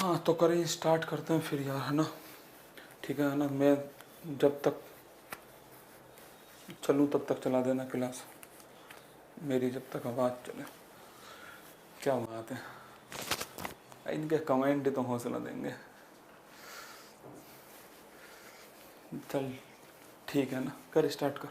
हाँ तो करें, स्टार्ट करते हैं फिर यार, है ना। ठीक है ना। मैं जब तक चलूँ तब तक चला देना क्लास, मेरी जब तक आवाज़ चले। क्या बात है, इनके कमेंट तो हौसला देंगे। चल ठीक है ना, कर स्टार्ट कर।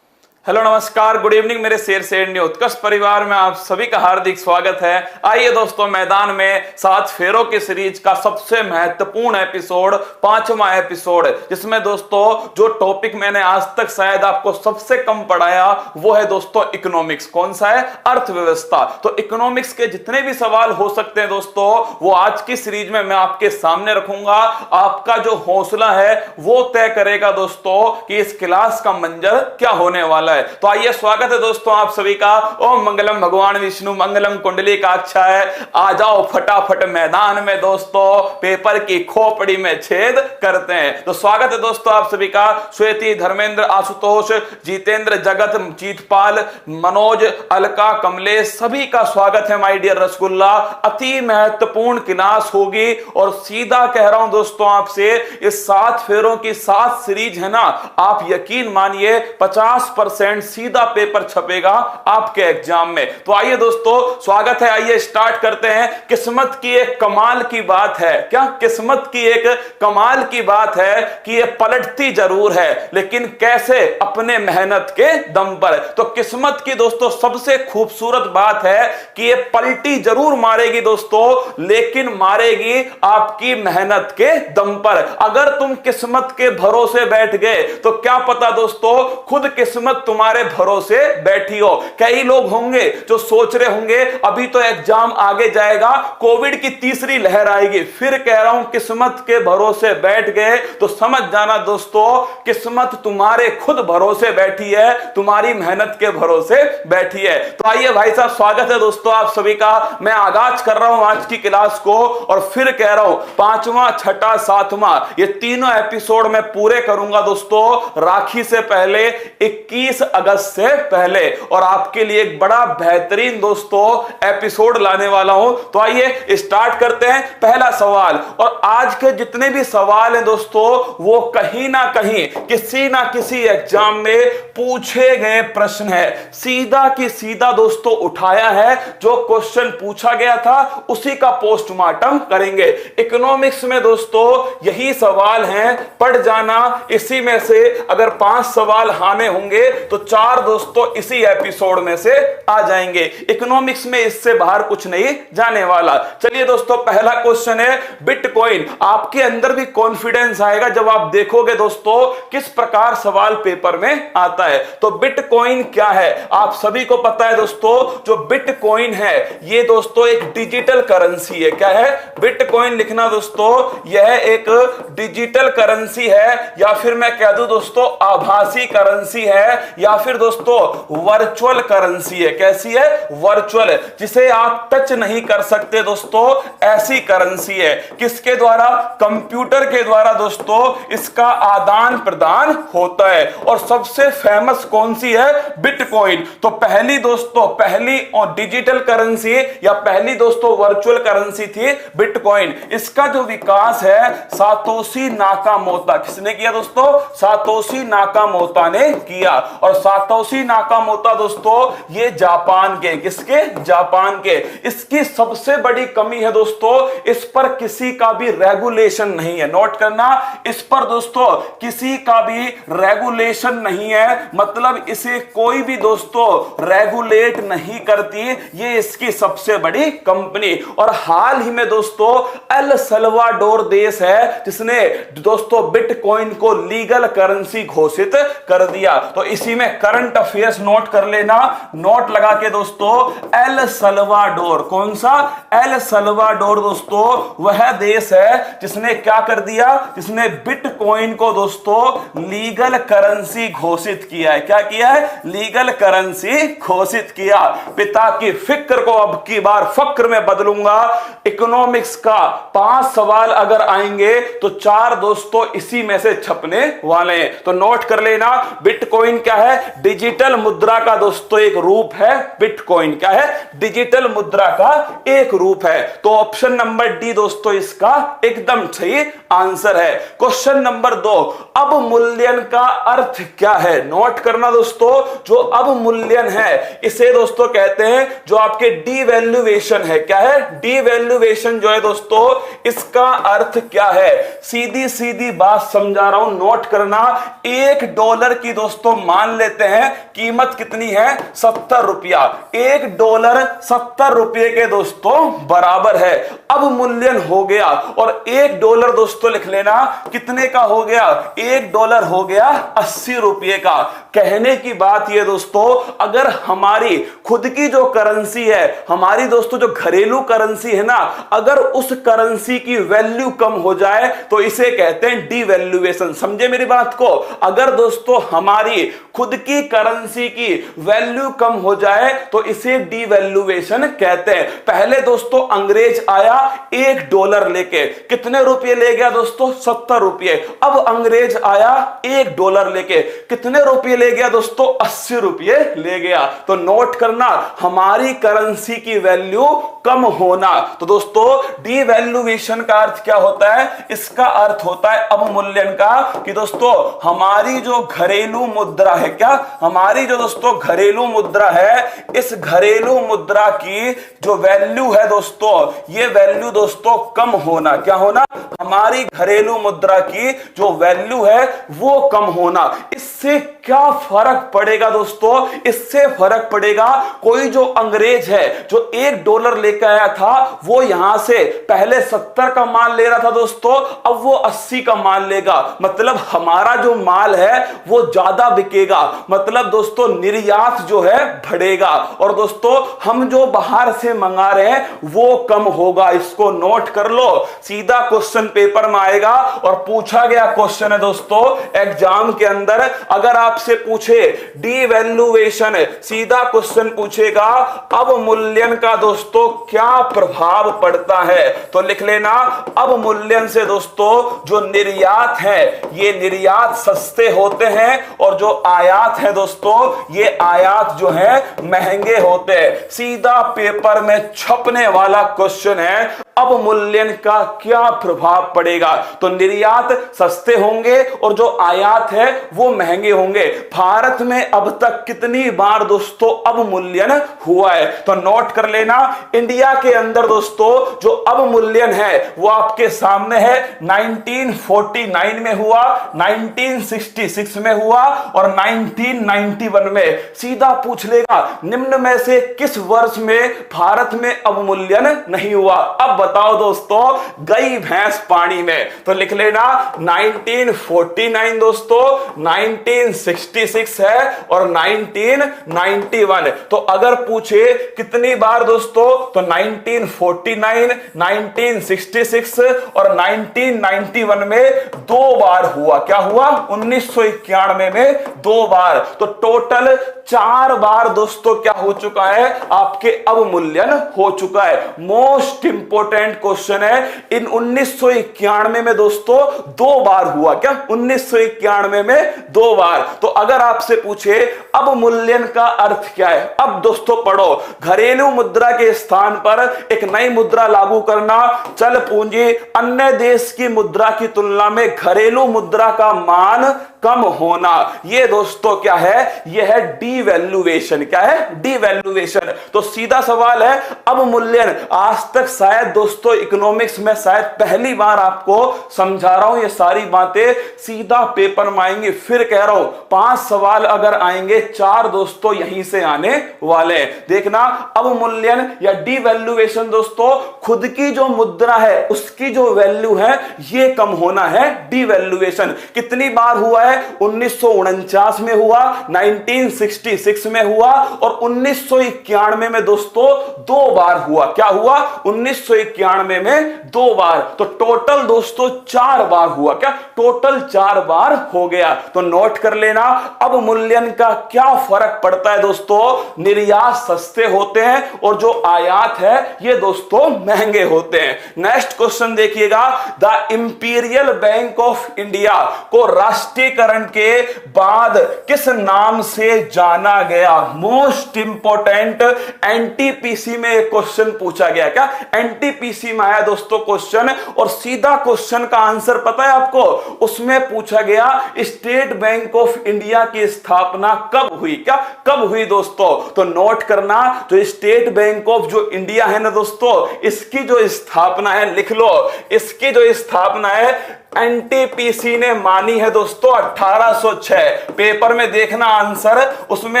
हेलो नमस्कार, गुड इवनिंग मेरे शेर शेरनी उत्कर्ष परिवार में आप सभी का हार्दिक स्वागत है। आइए दोस्तों, मैदान में 7 फेरों की सीरीज का सबसे महत्वपूर्ण एपिसोड, 5वां एपिसोड, जिसमें दोस्तों जो टॉपिक मैंने आज तक शायद आपको सबसे कम पढ़ाया वो है दोस्तों इकोनॉमिक्स। कौन सा है? अर्थव्यवस्था। तो इकोनॉमिक्स के जितने भी सवाल हो सकते हैं दोस्तों, वो आज की सीरीज में मैं आपके सामने रखूंगा। आपका जो हौसला है वो तय करेगा दोस्तों कि इस क्लास का मंजर क्या होने वाला है। तो आइए, स्वागत है दोस्तों आप सभी का। ओम मंगलम भगवान विष्णु मंगलम कुंडली काक्षाय। आ जाओ फटाफट मैदान में दोस्तों, पेपर की खोपड़ी में छेद करते हैं। तो स्वागत है दोस्तों आप सभी का। श्वेती, धर्मेंद्र, आशुतोष, जितेंद्र, जगत, जीतपाल, मनोज, अलका, कमलेश, सभी का स्वागत है माय डियर रसगुल्ला। अति महत्वपूर्ण क्लास होगी और सीधा कह रहा हूं दोस्तों आपसे, इस 7 फेरों की 7 सीरीज है ना, आप यकीन मानिए 50% सीधा पेपर छपेगा आपके एग्जाम में। तो आइए दोस्तों, स्वागत है। आइए स्टार्ट करते हैं। किस्मत की एक कमाल की बात है। क्या किस्मत की एक कमाल की बात है कि ये पलटती जरूर है, लेकिन कैसे? अपने मेहनत के दम पर। तो किस्मत की दोस्तों सबसे खूबसूरत बात है कि ये पलटी जरूर मारेगी दोस्तों, लेकिन मारेगी आपकी मेहनत के दम पर। अगर तुम किस्मत के भरोसे बैठ गए तो क्या पता दोस्तों खुद किस्मत तुम्हारे भरोसे बैठी हो। कई लोग होंगे जो सोच रहे होंगे अभी तो एग्जाम आगे जाएगा, कोविड की तीसरी लहर आएगी। फिर कह रहा हूं, किस्मत के भरोसे बैठ गए तो समझ जाना दोस्तों, किस्मत तुम्हारे खुद भरोसे बैठी है, तुम्हारी मेहनत के भरोसे बैठी है। तो आइए भाई साहब, स्वागत है दोस्तों आप सभी का। मैं आगाज कर रहा हूं आज की क्लास को और फिर कह रहा हूं 5वां, 6ठा, 7वां ये तीनों एपिसोड मैं पूरे करूंगा दोस्तों, राखी से पहले, 21 अगस्त से पहले, और आपके लिए एक बड़ा बेहतरीन दोस्तों एपिसोड लाने वाला हूं। तो आइए स्टार्ट करते हैं। पहला सवाल, और आज के जितने भी सवाल हैं दोस्तों वो कहीं ना कहीं किसी ना किसी एग्जाम में पूछे गए प्रश्न है। सीधा की सीधा दोस्तों उठाया है, जो क्वेश्चन पूछा गया था उसी का पोस्टमार्टम करेंगे। इकोनॉमिक्स में दोस्तों यही सवाल हैं, पढ़ जाना। इसी में से अगर 5 सवाल हाने होंगे तो 4 दोस्तों इसी एपिसोड में से आ जाएंगे। इकोनॉमिक्स में इससे बाहर कुछ नहीं जाने वाला। चलिए दोस्तों, पहला क्वेश्चन है बिटकॉइन। आपके अंदर भी कॉन्फिडेंस आएगा जब आप देखोगे दोस्तों किस प्रकार सवाल पेपर में आता है। तो बिटकॉइन क्या है आप सभी को पता है दोस्तों। जो बिटकॉइन है ये दोस्तों एक डिजिटल करेंसी है। क्या है? बिटकॉइन लिखना दोस्तों, यह एक डिजिटल करेंसी है, या फिर मैं कह दूं दोस्तों आभासी करेंसी है, या फिर दोस्तों वर्चुअल करेंसी है। कैसी है? वर्चुअल, जिसे आप टच नहीं कर सकते दोस्तों, ऐसी करेंसी है। किसके द्वारा? कंप्यूटर के द्वारा दोस्तों इसका आदान प्रदान होता है। और सबसे फेमस कौन सी है? बिटकॉइन। तो पहली दोस्तों, पहली और डिजिटल करेंसी या पहली दोस्तों वर्चुअल करेंसी थी बिटकॉइन। इसका जो विकास है सातोशी नाकामोटा, किसने किया दोस्तों? सातोशी नाकामोटा ने किया। और सातोशी नाकामोटा दोस्तों ये जापान के, किसके? जापान के। इसकी सबसे बड़ी कमी है दोस्तों, इस पर किसी का भी रेगुलेशन नहीं है। नोट करना, इस पर दोस्तों किसी का भी रेगुलेशन नहीं है, मतलब इसे कोई भी दोस्तों रेगुलेट नहीं करती। ये इसकी सबसे बड़ी कंपनी। और हाल ही में दोस्तों एल सल्वाडोर देश है जिसने दोस्तों बिटकॉइन को लीगल करेंसी घोषित कर दिया। तो इसी में करंट अफेयर्स नोट कर लेना, नोट लगा के दोस्तों। एल सल्वाडोर, कौन सा? एल सल्वाडोर दोस्तों वह देश है जिसने क्या कर दिया? जिसने बिटकॉइन को दोस्तों लीगल करेंसी घोषित किया है। क्या किया है? लीगल करेंसी घोषित किया। पिता की फिक्र को अब की बार फक्र में बदलूंगा। इकोनॉमिक्स का 5 सवाल अगर आएंगे तो 4 दोस्तों इसी में से छपने वाले हैं। तो नोट कर लेना, बिटकॉइन क्या है? डिजिटल मुद्रा का दोस्तों एक रूप है बिटकॉइन। क्या है? डिजिटल मुद्रा का एक रूप है। तो ऑप्शन नंबर डी दोस्तों इसका एकदम सही आंसर है। क्वेश्चन नंबर 2, अवमूल्यन का अर्थ क्या है? नोट करना दोस्तों, जो अवमूल्यन है इसे दोस्तों कहते हैं जो आपके डीवैल्यूएशन है। क्या है? डीवैल्यूएशन जो है दोस्तों, इसका अर्थ क्या है? सीधी सीधी बात समझा रहा हूं, नोट करना। $1 की दोस्तों मान लेते हैं कीमत कितनी है? 70 रुपया। $1 70 रुपये के दोस्तों बराबर है। अवमूल्यन हो गया और $1 दोस्तों लिख लेना कितने का हो गया? $1 हो गया 80 रुपये का। कहने की बात यह दोस्तों, अगर हमारी खुद की जो करेंसी है, हमारी दोस्तों जो घरेलू करेंसी है ना, अगर उस करेंसी की वैल्यू कम हो जाए तो इसे कहते हैं डीवैल्यूएशन। समझे मेरी बात को? अगर दोस्तों हमारी खुद की करेंसी की वैल्यू कम हो जाए तो इसे डीवैल्यूएशन कहते हैं। पहले दोस्तों अंग्रेज आया $1 लेके, कितने रुपए ले गया दोस्तों? 70 रुपये। अब अंग्रेज आया $1 लेके, कितने रुपए ले गया दोस्तों? 80 रुपये ले गया। तो नोट करना, हमारी करेंसी की वैल्यू कम होना। तो दोस्तों डीवैल्यूएशन का अर्थ क्या होता है? इसका अर्थ होता है अवमूल्यन का, कि दोस्तों हमारी जो घरेलू मुद्रा है, क्या हमारी जो दोस्तों घरेलू मुद्रा है, इस घरेलू मुद्रा की जो वैल्यू है दोस्तों, ये वैल्यू दोस्तों कम होना। क्या होना? हमारी घरेलू मुद्रा की जो वैल्यू है वो कम होना। इससे क्या फर्क पड़ेगा दोस्तों? इससे फर्क पड़ेगा, कोई जो अंग्रेज है जो $1 लेकर आया था, वो यहां से पहले 70 का माल ले रहा था दोस्तों, अब वो 80 का माल लेगा। मतलब हमारा जो माल है वो ज्यादा बिकेगा, मतलब दोस्तों निर्यात जो है बढ़ेगा, और दोस्तों हम जो बाहर से मंगा रहे हैं वो कम होगा। इसको नोट कर लो, सीधा क्वेश्चन पेपर में आएगा और पूछा गया क्वेश्चन है दोस्तों एग्जाम के अंदर। अगर आपसे पूछे डीवैल्यूएशन, सीधा क्वेश्चन पूछेगा अवमूल्यन का दोस्तों क्या प्रभाव पड़ता है, तो लिख लेना अवमूल्यन से दोस्तों जो निर्यात है, ये निर्यात सस्ते होते हैं, और जो आयात है दोस्तों, ये आयात जो है महंगे होते हैं। सीधा पेपर में छपने वाला क्वेश्चन है, अवमूल्यन का क्या प्रभाव पड़ेगा? तो निर्यात सस्ते होंगे और जो आयात है वो महंगे होंगे। भारत में अब तक कितनी बार दोस्तों अवमूल्यन हुआ है? तो नोट कर लेना, इंडिया के अंदर दोस्तों जो अवमूल्यन है वो आपके सामने है। 1949 में हुआ, 1966 में हुआ और 1991 में। सीधा पूछ लेगा निम्न में से किस वर्ष में भारत में अवमूल्यन नहीं हुआ? अब बताओ दोस्तों, गई भैंस पानी में। तो लिख लेना 1949 दोस्तों, 1966 है और 1991। तो अगर पूछे कितनी बार दोस्तों, तो 1949, 1966 और 1991 में 2 बार हुआ। क्या हुआ? 1991 में 2 बार। तो टोटल 4 बार दोस्तों क्या हो चुका है? आपके अवमूल्यन हो चुका है। मोस्ट इंपोर्टेंट क्वेश्चन है, इन 1991 में दोस्तों 2 बार हुआ। क्या? 1991 में 2 बार। तो अगर आपसे पूछे अवमूल्यन का अर्थ क्या है, अब दोस्तों पढ़ो, घरेलू मुद्रा के स्थान पर एक नई मुद्रा लागू करना, चल पूंजी अन्य देश की मुद्रा की तुलना में घरेलू मुद्रा का मान कम होना, ये दोस्तों क्या है? यह है डीवैल्यूएशन। क्या है? डीवैल्यूएशन। तो सीधा सवाल है अवमूल्यन। आज तक शायद दोस्तों इकोनॉमिक्स में शायद पहली बार आपको समझा रहा हूं, ये सारी बातें सीधा पेपर में आएंगी। फिर कह रहा हूं 5 सवाल अगर आएंगे, 4 दोस्तों यहीं से आने वाले हैं। देखना, अवमूल्यन या डीवैल्यूएशन दोस्तों, खुद की जो मुद्रा है उसकी जो वैल्यू है ये कम होना है, डीवैल्यूएशन। कितनी बार हुआ है? 1949 में हुआ, 1966 में हुआ और 1991 में दोस्तों 2 बार हुआ। क्या हुआ? 1991 में 2 बार। तो टोटल दोस्तों 4 बार हुआ। क्या? टोटल 4 बार हो गया। तो नोट कर लेना, अवमूल्यन का क्या फर्क पड़ता है दोस्तों? निर्यात सस्ते होते हैं और जो आयात है ये दोस्तों महंगे होते हैं। नेक्स्ट क्वेश्चन देखिएगा, the imperial bank of India को राष्ट्रीय राष्ट्रीयकरण के बाद किस नाम से जाना गया? मोस्ट इंपोर्टेंट एनटीपीसी में एक क्वेश्चन पूछा गया। क्या एनटीपीसी में आया दोस्तों क्वेश्चन, और सीधा क्वेश्चन का आंसर पता है आपको? उसमें पूछा गया स्टेट बैंक ऑफ इंडिया की स्थापना कब हुई? क्या कब हुई दोस्तों? तो नोट करना, जो स्टेट बैंक ऑफ जो इंडिया है ना दोस्तों, इसकी जो स्थापना है, लिख लो, इसकी जो स्थापना है एनटीपीसी ने मानी है दोस्तों 1806। पेपर में देखना आंसर, उसमें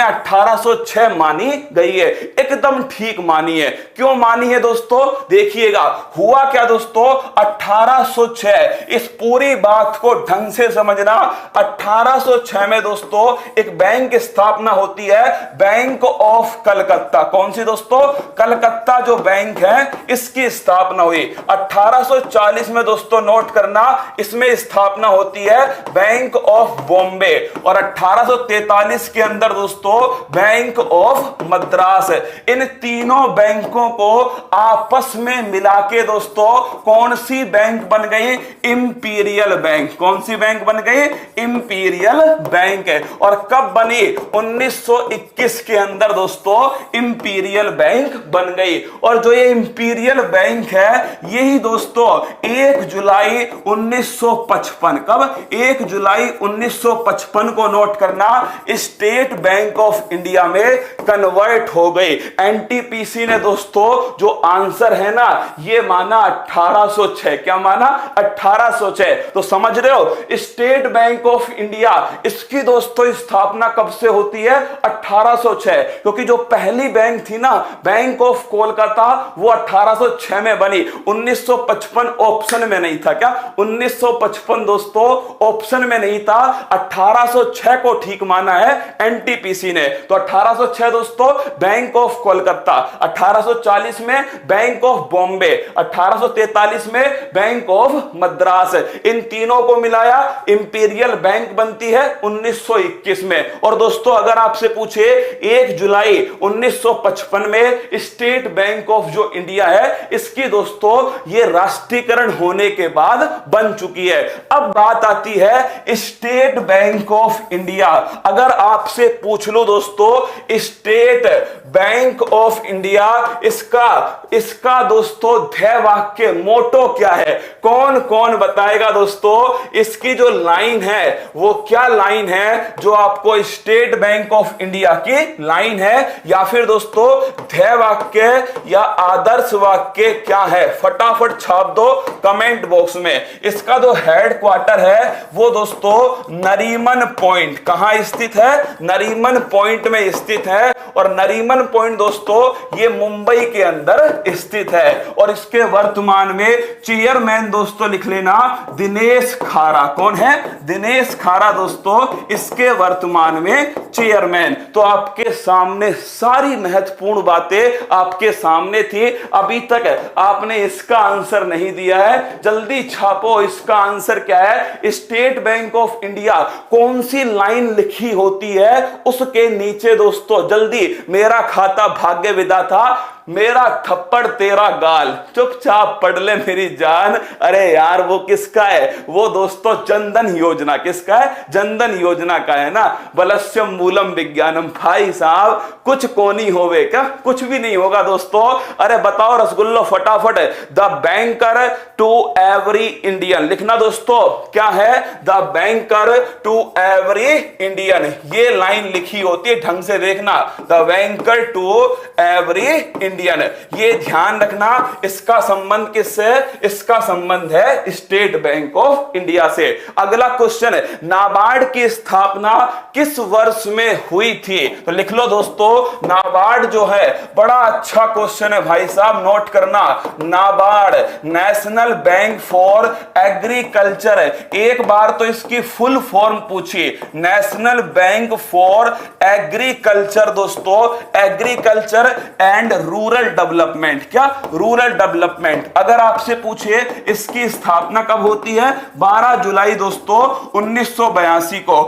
1806 मानी गई है, एकदम ठीक मानी है। क्यों मानी है दोस्तों? देखिएगा हुआ क्या दोस्तों, 1806, इस पूरी बात को ढंग से समझना। 1806 में दोस्तों एक बैंक स्थापना होती है, बैंक ऑफ कलकत्ता। कौन सी दोस्तों? कलकत्ता जो बैंक है इसकी स्थापना हुई। 1840 में दोस्तों नोट करना, इसमें स्थापना होती है बैंक ऑफ बॉम्बे, और 1843 के अंदर दोस्तों बैंक ऑफ मद्रास। इन तीनों बैंकों को आपस में मिला के दोस्तों कौन सी बैंक बन गई? Imperial bank. कौन सी बैंक बन गई? इंपीरियल बैंक है। और कब बनी? 1921 के अंदर दोस्तों इंपीरियल बैंक बन गई। और जो ये इंपीरियल बैंक है यही दोस्तों 1 जुलाई 1955, कब? 1 जुलाई 1955 को नोट करना, स्टेट बैंक ऑफ इंडिया में कन्वर्ट हो गई। एनटीपीसी ने दोस्तों जो आंसर है ना ये माना 1806। क्या माना? 1806। तो समझ रहे हो, स्टेट बैंक ऑफ इंडिया इसकी दोस्तों स्थापना कब से होती है? 1806। क्योंकि जो पहली बैंक थी ना, बैंक ऑफ कोलकाता, वो 1806 में बनी। 1955 ऑप्शन में नहीं था। क्या 1955 दोस्तों ऑप्शन में नहीं था, 1806 को ठीक माना है एनटीपीसी ने। तो 1806 दोस्तों बैंक ऑफ कोलकाता, 1840 में बैंक ऑफ बॉम्बे, 1843 में बैंक ऑफ मद्रास, इन तीनों को मिलाया इंपीरियल बैंक बनती है 1921 में। और दोस्तों अगर आपसे पूछे 1 जुलाई 1955 में स्टेट बैंक ऑफ जो इंडिया है इसकी दोस्तों ये राष्ट्रीयकरण होने के बाद बन चुकी है। अब बात आती है स्टेट बैंक ऑफ इंडिया। अगर आपसे पूछ लो दोस्तों स्टेट बैंक ऑफ इंडिया, इसका दोस्तों ध्येय वाक्य मोटो क्या है? कौन कौन बताएगा दोस्तों? इसकी जो लाइन है वो क्या लाइन है जो आपको स्टेट बैंक ऑफ इंडिया की लाइन है, या फिर दोस्तों ध्येय वाक्य या आदर्श वाक्य क्या है? फटाफट छाप दो कमेंट बॉक्स में। इसका जो हेडक्वार्टर है वो दोस्तों नरीमन पॉइंट, कहां स्थित है? नरीमन पॉइंट में स्थित है। और नरीमन पॉइंट दोस्तों ये मुंबई के अंदर स्थित है। और इसके वर्तमान में चेयरमैन दोस्तों लिख लेना दिनेश खारा। कौन है? दिनेश खारा दोस्तों इसके वर्तमान में चेयरमैन। तो आपके सामने सारी महत्वपूर्ण बातें आपके सामने थी। अभी तक आपने इसका आंसर नहीं दिया है, जल्दी छापो इसका आंसर क्या है। स्टेट बैंक ऑफ इंडिया कौन सी लाइन लिखी होती है उसके नीचे दोस्तों जल्दी, मेरा खाता भाग्य विधाता, मेरा थप्पड़ तेरा गाल, चुपचाप पढ़ ले मेरी जान। अरे यार वो किसका है? वो दोस्तों जनधन योजना। किसका है? जनधन योजना का है ना। बलस्यम मूलम विज्ञानम। भाई साहब कुछ को नहीं होवे क्या? कुछ भी नहीं होगा दोस्तों। अरे बताओ रसगुल्लो फटाफट। The banker to every Indian लिखना दोस्तों। क्या है? The banker to every Indian, ये लाइन लिखी होती है, ढंग से देखना। The banker to every Indian, ये ध्यान रखना। इसका संबंध किससे? इसका संबंध है स्टेट बैंक ऑफ इंडिया से। अगला क्वेश्चन, नाबार्ड की स्थापना किस वर्ष में हुई थी? तो लिख लो दोस्तों नाबार्ड जो है, बड़ा अच्छा क्वेश्चन है भाई साहब, नोट करना। NABARD national bank for agriculture है। एक बार तो इसकी फुल फॉर्म पूछी, नेशनल बैंक फॉर एग्रीकल्चर दोस्तों, एग्रीकल्चर एंड रूरल डेवलपमेंट। क्या? Rural development. अगर आपसे पूछे इसकी स्थापना कब होती है? 12 जुलाई दोस्तों 1982 को।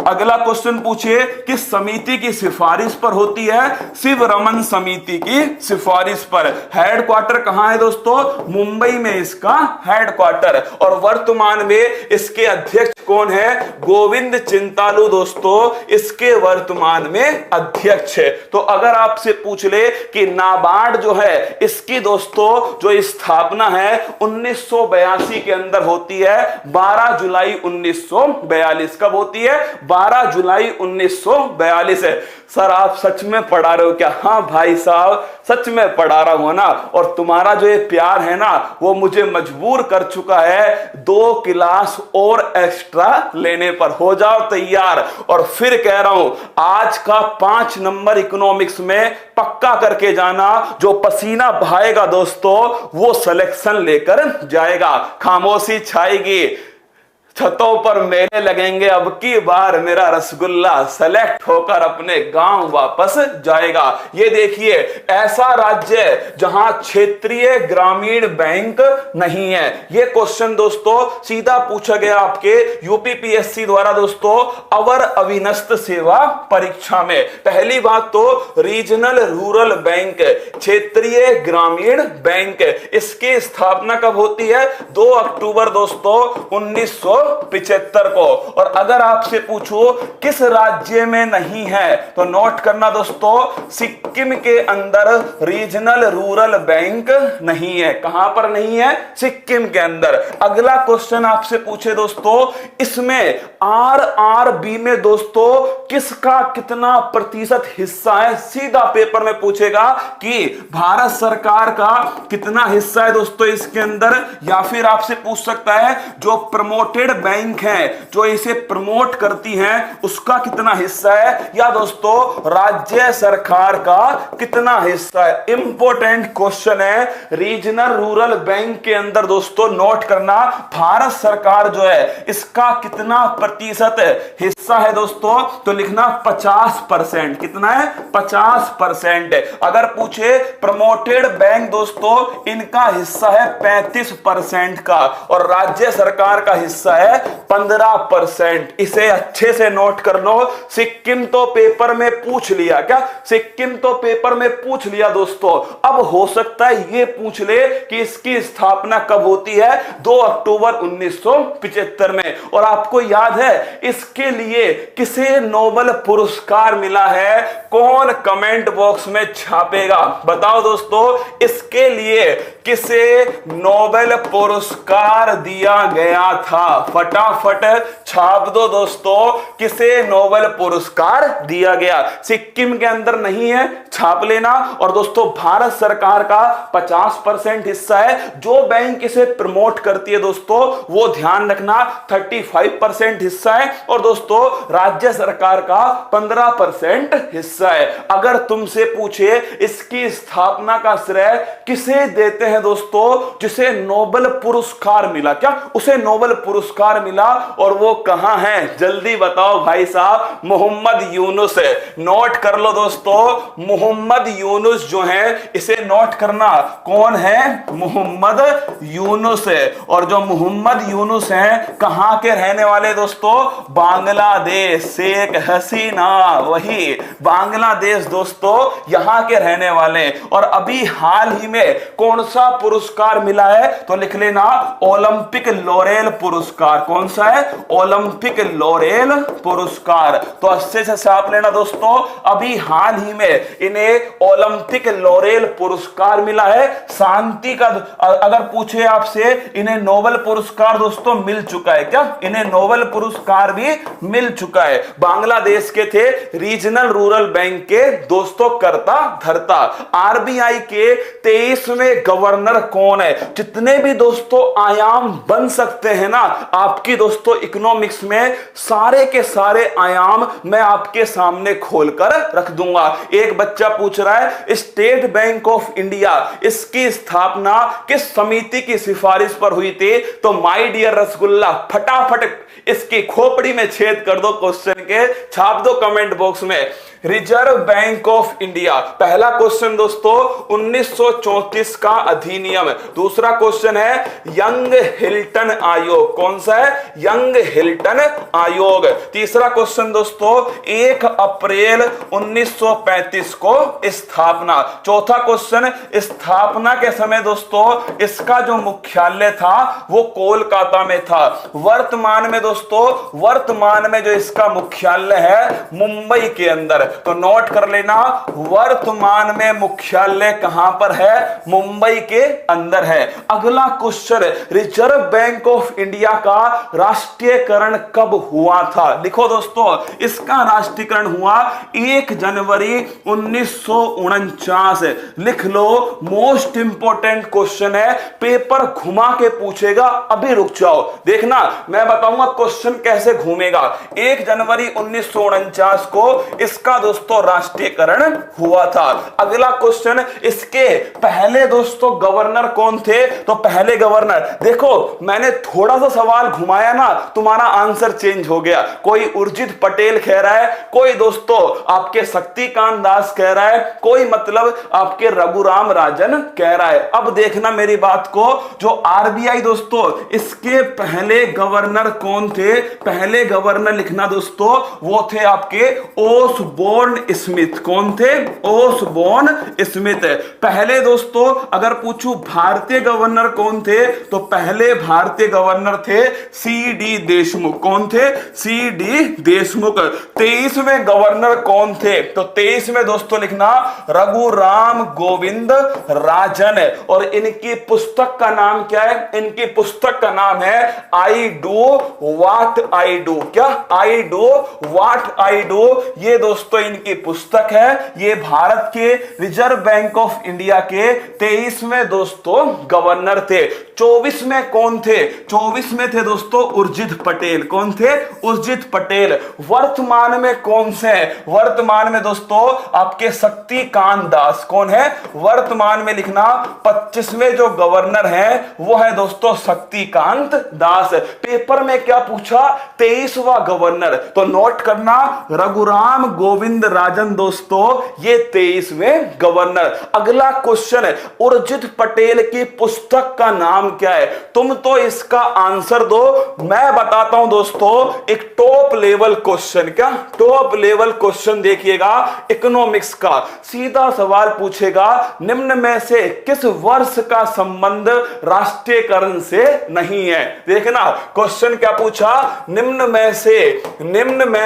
अगला क्वेश्चन पूछिए किस समिति की सिफारिश पर होती है? शिवरमन समिति की सिफारिश पर। हेडक्वार्टर कहां है दोस्तों? मुंबई में इसका हेडक्वार्टर। और वर्तमान में इसके अध्यक्ष कौन है? गोविंद चिंतालू दोस्तों इसके वर्तमान में अध्यक्ष है। तो अगर आपसे पूछ ले कि नाबार्ड जो है इसकी दोस्तों जो स्थापना है 1982 के अंदर होती है, 12 जुलाई 1942। कब होती है? 12 जुलाई 1942 है। सर आप सच में पढ़ा रहे हो क्या? हाँ भाई साहब सच में पढ़ा रहा हूं ना। और तुम्हारा जो ये प्यार है ना वो मुझे मजबूर कर चुका है 2 क्लास और एक्स्ट्रा लेने पर। हो जाओ तैयार। और फिर कह रहा हूं आज का 5 नंबर इकोनॉमिक्स में पक्का करके जाना। जो पसीना बहाएगा दोस्तों वो सिलेक्शन लेकर जाएगा। खामोशी छाएगी, छतों पर मेले लगेंगे, अब की बार मेरा रसगुल्ला सेलेक्ट होकर अपने गांव वापस जाएगा। ये देखिए ऐसा राज्य जहां क्षेत्रीय ग्रामीण बैंक नहीं है। ये क्वेश्चन दोस्तों सीधा पूछा गया आपके यूपीपीएससी द्वारा दोस्तों अवर अविनस्त सेवा परीक्षा में। पहली बात तो रीजनल रूरल बैंक, क्षेत्रीय ग्रामीण बैंक, इसकी स्थापना कब होती है? 2 अक्टूबर दोस्तों 1975 को। और अगर आपसे पूछो किस राज्य में नहीं है तो नोट करना दोस्तों सिक्किम के अंदर रीजनल रूरल बैंक नहीं है। कहां पर नहीं है? सिक्किम के अंदर। अगला क्वेश्चन आपसे पूछे दोस्तों इसमें आरआरबी में दोस्तों किसका कितना प्रतिशत हिस्सा है? सीधा पेपर में पूछेगा कि भारत सरकार का कितना हिस्सा है दोस्तों इसके अंदर। या फिर आपसे पूछ सकता है जो प्रमोटेड बैंक है जो इसे प्रमोट करती हैं उसका कितना हिस्सा है, या दोस्तों राज्य सरकार का कितना हिस्सा है। इंपॉर्टेंट क्वेश्चन है। रीजनल रूरल बैंक के अंदर दोस्तों नोट करना भारत सरकार जो है इसका कितना प्रतिशत हिस्सा है दोस्तों, तो लिखना 50%। कितना है? 50%। अगर पूछे प्रमोटेड बैंक दोस्तों इनका हिस्सा है 35% का और राज्य सरकार का हिस्सा है 15%। इसे अच्छे से नोट कर लो। सिक्किम तो पेपर में पूछ लिया क्या? सिक्किम तो पेपर में पूछ लिया दोस्तों। अब हो सकता है ये पूछ ले कि इसकी स्थापना कब होती है? 2 अक्टूबर 1975 में। और आपको याद है इसके लिए किसे नोबेल पुरस्कार मिला है? कौन कमेंट बॉक्स में छापेगा? बताओ दोस्तों इसके लिए किसे नोबेल पुरस्कार दिया गया था? फटाफट छाप दो दोस्तों किसे नोबेल पुरस्कार दिया गया। सिक्किम के अंदर नहीं है, छाप लेना। और दोस्तों भारत सरकार का 50% हिस्सा है। जो बैंक इसे प्रमोट करती है दोस्तों वो ध्यान रखना 35% हिस्सा है। और दोस्तों राज्य सरकार का 15% हिस्सा है। अगर तुमसे पूछे इसकी स्थापना का श्रेय किसे देते हैं दोस्तों जिसे नोबेल पुरस्कार मिला, क्या उसे नोबेल पुरस्कार मिला और वो कहां है? जल्दी बताओ भाई साहब। मोहम्मद यूनुस है। नोट कर लो दोस्तों मोहम्मद यूनुस जो है इसे नोट करना। कौन है? मोहम्मद यूनुस है। और जो मोहम्मद यूनुस हैं कहां के रहने वाले दोस्तों? बांग्लादेश। शेख हसीना वही बांग्लादेश दोस्तों यहां के रहने वाले। और अभी हाल ही में कौन सा पुरस्कार मिला है तो लिख लेना ओलंपिक लॉरेल पुरस्कार। कौन सा है? ओलंपिक लॉरेल पुरस्कार। तो अच्छे से छाप लेना दोस्तों अभी हाल ही में इन्हें ओलंपिक लॉरेल पुरस्कार मिला है। शांति का अगर पूछे आपसे इन्हें नोबेल पुरस्कार दोस्तों मिल चुका है क्या? इन्हें नोबेल पुरस्कार भी मिल चुका है। बांग्लादेश के थे रीजनल रूरल बैंक के दोस्तों करता धरता। आरबीआई के 23वें गवर्नर कौन है? जितने भी दोस्तों आयाम बन सकते हैं ना आपकी दोस्तों इकोनॉमिक्स में, सारे के सारे आयाम मैं आपके सामने खोलकर रख दूंगा। एक बच्चा पूछ रहा है स्टेट बैंक ऑफ इंडिया इसकी स्थापना किस समिति की सिफारिश पर हुई थी? तो माय डियर रसगुल्ला फटाफट इसकी खोपड़ी में छेद कर दो क्वेश्चन के, छाप दो कमेंट बॉक्स में रिजर्व बैंक ऑफ इंडिया। पहला क्वेश्चन दोस्तों 1934 का अधिनियम। दूसरा क्वेश्चन है यंग हिल्टन आयोग। कौन सा है? यंग हिल्टन आयोग। तीसरा क्वेश्चन दोस्तों 1 अप्रैल 1935 को स्थापना। चौथा क्वेश्चन स्थापना के समय दोस्तों इसका जो मुख्यालय था वो कोलकाता में था। वर्तमान में दोस्तों वर्तमान में जो इसका मुख्यालय है मुंबई के अंदर। तो नोट कर लेना, वर्तमान में मुख्यालय कहां पर है? मुंबई के अंदर है। अगला question reserve bank of India का राष्ट्रीयकरण कब हुआ था? लिखो दोस्तों, इसका राष्ट्रीयकरण हुआ 1 जनवरी 1949। लिख लो, मोस्ट इंपोर्टेंट क्वेश्चन है, पेपर घुमा के पूछेगा। अभी रुक जाओ, देखना मैं बताऊंगा क्वेश्चन कैसे घूमेगा। 1 जनवरी 1949 को इसका दोस्तों राष्ट्रीयकरण हुआ था। अगला क्वेश्चन, इसके पहले दोस्तों गवर्नर कौन थे? तो पहले गवर्नर, देखो मैंने थोड़ा सा सवाल घुमाया ना, तुम्हारा आंसर चेंज हो गया। कोई उर्जित पटेल कह रहा है, कोई दोस्तों आपके शक्तिकांत दास कह रहा है, कोई मतलब आपके रघुराम राजन कह रहा है। अब देखना मेरी बात को, जो आरबीआई दोस्तों इसके पहले गवर्नर कौन थे? पहले गवर्नर लिखना दोस्तों वो थे आपके ओसबोर्न स्मिथ। कौन थे? Osborne Smith. पहले दोस्तों अगर पूछूं भारतीय गवर्नर कौन थे, तो पहले भारतीय गवर्नर थे सी.डी. देशमुख। कौन थे? सी.डी. देशमुख। 23वें गवर्नर कौन थे? तो 23वें दोस्तों लिखना रघुराम गोविंद राजन। और इनकी पुस्तक का नाम क्या है? इनकी पुस्तक का नाम है I do what I do. क्या? I do what I do. ये दोस्तों इनकी पुस्तक है। ये भारत के रिजर्व बैंक ऑफ इंडिया के 23वें दोस्तों गवर्नर थे। 24वें कौन थे? 24वें थे दोस्तों उर्जित पटेल। कौन थे? उर्जित पटेल। वर्तमान में कौन से? वर्तमान में दोस्तों आपके शक्तिकांत दास। कौन है? वर्तमान में लिखना 25वें जो गवर्नर है वो है दोस्तों शक्तिकांत दास। पेपर में क्या पूछा? 23वां गवर्नर। तो नोट करना रघुराम गोविंद राजन दोस्तों ये 23वें गवर्नर। अगला क्वेश्चन, उर्जित पटेल की पुस्तक का नाम क्या है? तुम तो इसका आंसर दो, मैं बताता हूं दोस्तों एक टॉप लेवल क्वेश्चन। क्या? टॉप लेवल क्वेश्चन देखिएगा इकोनॉमिक्स का। सीधा सवाल पूछेगा, निम्न में से किस वर्ष का संबंध राष्ट्रीयकरण से नहीं है? देखना क्वेश्चन क्या पूछा, निम्न में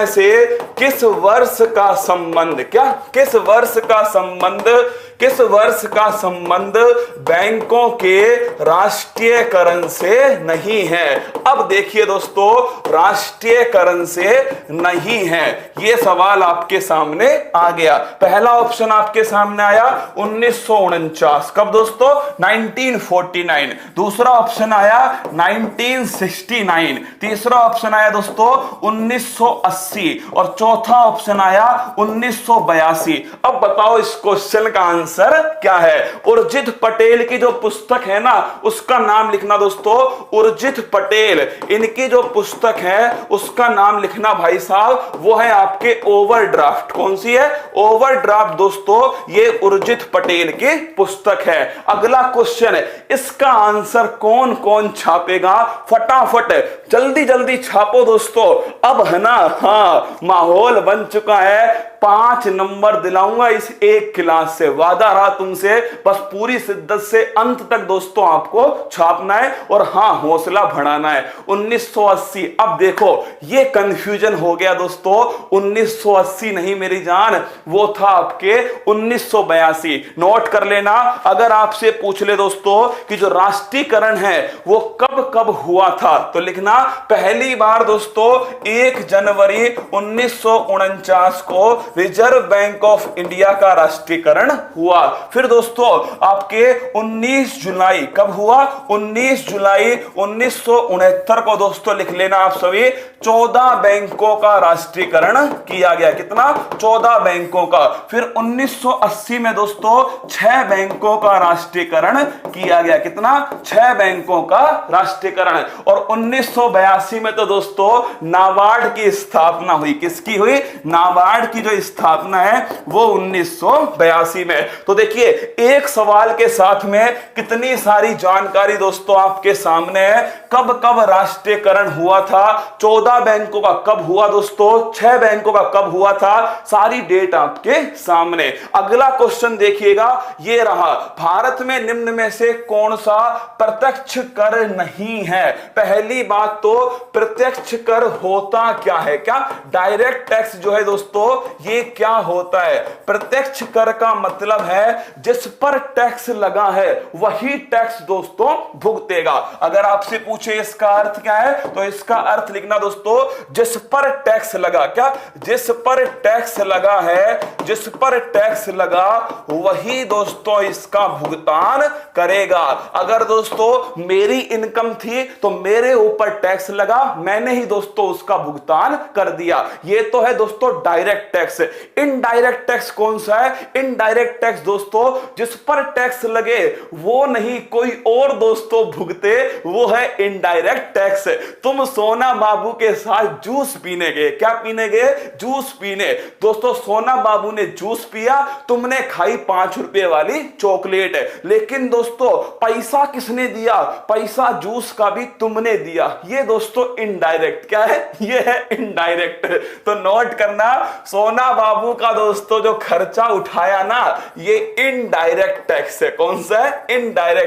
से किस वर्ष का संबंध, क्या किस वर्ष का संबंध बैंकों के राष्ट्रीयकरण से नहीं है? अब देखिए दोस्तों, राष्ट्रीयकरण से नहीं है, यह सवाल आपके सामने आ गया। पहला ऑप्शन आपके सामने आया 1949। कब दोस्तों? 1949। दूसरा ऑप्शन आया 1969। तीसरा ऑप्शन आया दोस्तों 1980 और चौथा ऑप्शन आया 1982। अब बताओ इस क्वेश्चन का आंसर क्या है? उर्जित पटेल की जो पुस्तक है ना उसका नाम लिखना दोस्तों उर्जित पटेल। इनकी जो पुस्तक है उसका नाम लिखना भाई साहब वो है आपके ओवरड्राफ्ट। कौन सी है? ओवरड्राफ्ट दोस्तों ये उर्जित पटेल की पुस्तक है। अगला क्वेश्चन है, इसका आंसर कौन कौन छापेगा? फटाफट जल्दी जल्दी छापो दोस्तों। अब है ना, हाँ माहौल बन चुका है। 5 नंबर दिलाऊंगा इस एक क्लास से, वादा रहा तुमसे। बस पूरी शिद्दत से अंत तक दोस्तों आपको छापना है और हाँ हौसला बढ़ाना है। 1980। अब देखो ये कंफ्यूजन हो गया दोस्तों, 1980 नहीं मेरी जान, वो था आपके 1982। नोट कर लेना। अगर आपसे पूछ ले दोस्तों कि जो राष्ट्रीयकरण है वो कब कब हुआ था, तो लिखना पहली बार दोस्तों 1 जनवरी 1949 को रिजर्व बैंक ऑफ इंडिया का राष्ट्रीयकरण हुआ। फिर दोस्तों आपके 19 जुलाई कब हुआ? 19 जुलाई 1969 को दोस्तों लिख लेना आप सभी, 14 बैंकों का राष्ट्रीयकरण किया गया। कितना? 14 बैंकों का। फिर 1980 में दोस्तों 6 बैंकों का राष्ट्रीयकरण किया गया। कितना? 6 बैंकों का राष्ट्रीयकरण। और 1982 में तो दोस्तों नाबार्ड की स्थापना हुई। किसकी हुई? नाबार्ड की जो स्थापना है वो 1982 में। तो देखिए एक सवाल के साथ में कितनी सारी जानकारी दोस्तों आपके सामने है। कब कब राष्ट्रीयकरण हुआ था, 14 बैंकों का कब हुआ दोस्तों, 6 बैंकों का कब हुआ था, सारी डेट आपके सामने। अगला क्वेश्चन देखिएगा, ये रहा, भारत में निम्न में से कौन सा प्रत्यक्ष कर नहीं है? पहली बात तो प्रत्यक्ष कर होता क्या है? क्या डायरेक्ट टैक्स जो है दोस्तों ये क्या होता है? प्रत्यक्ष कर का मतलब है जिस पर टैक्स लगा है वही टैक्स दोस्तों भुगतेगा। अगर आपसे पूछे इसका अर्थ क्या है तो इसका अर्थ लिखना दोस्तों, जिस पर टैक्स लगा। क्या? जिस पर टैक्स लगा है, जिस पर टैक्स लगा वही दोस्तों इसका भुगतान करेगा। अगर दोस्तों मेरी इनकम थी तो मेरे ऊपर टैक्स लगा, मैंने ही दोस्तों उसका भुगतान कर दिया। ये तो है दोस्तों डायरेक्ट टैक्स। इनडायरेक्ट टैक्स कौन सा है? इनडायरेक्ट टैक्स दोस्तों जिस पर टैक्स लगे वो नहीं कोई और दोस्तों भुगते, वो है इनडायरेक्ट टैक्स। तुम सोना बाबू के साथ जूस पीने गए। क्या पीने गए? जूस पीने। दोस्तों सोना बाबू ने जूस पिया, तुमने खाई 5 रुपए वाली चॉकलेट, लेकिन दोस्तों पैसा किसने दिया? पैसा जूस का भी तुमने दिया। ये दोस्तों इनडायरेक्ट क्या है? ये है इनडायरेक्ट। तो नोट करना, सोना बाबू का दोस्तों जो खर्चा उठाया ना ये इनडायरेक्ट टैक्स है। कौन सा है? इनडायरेक्ट।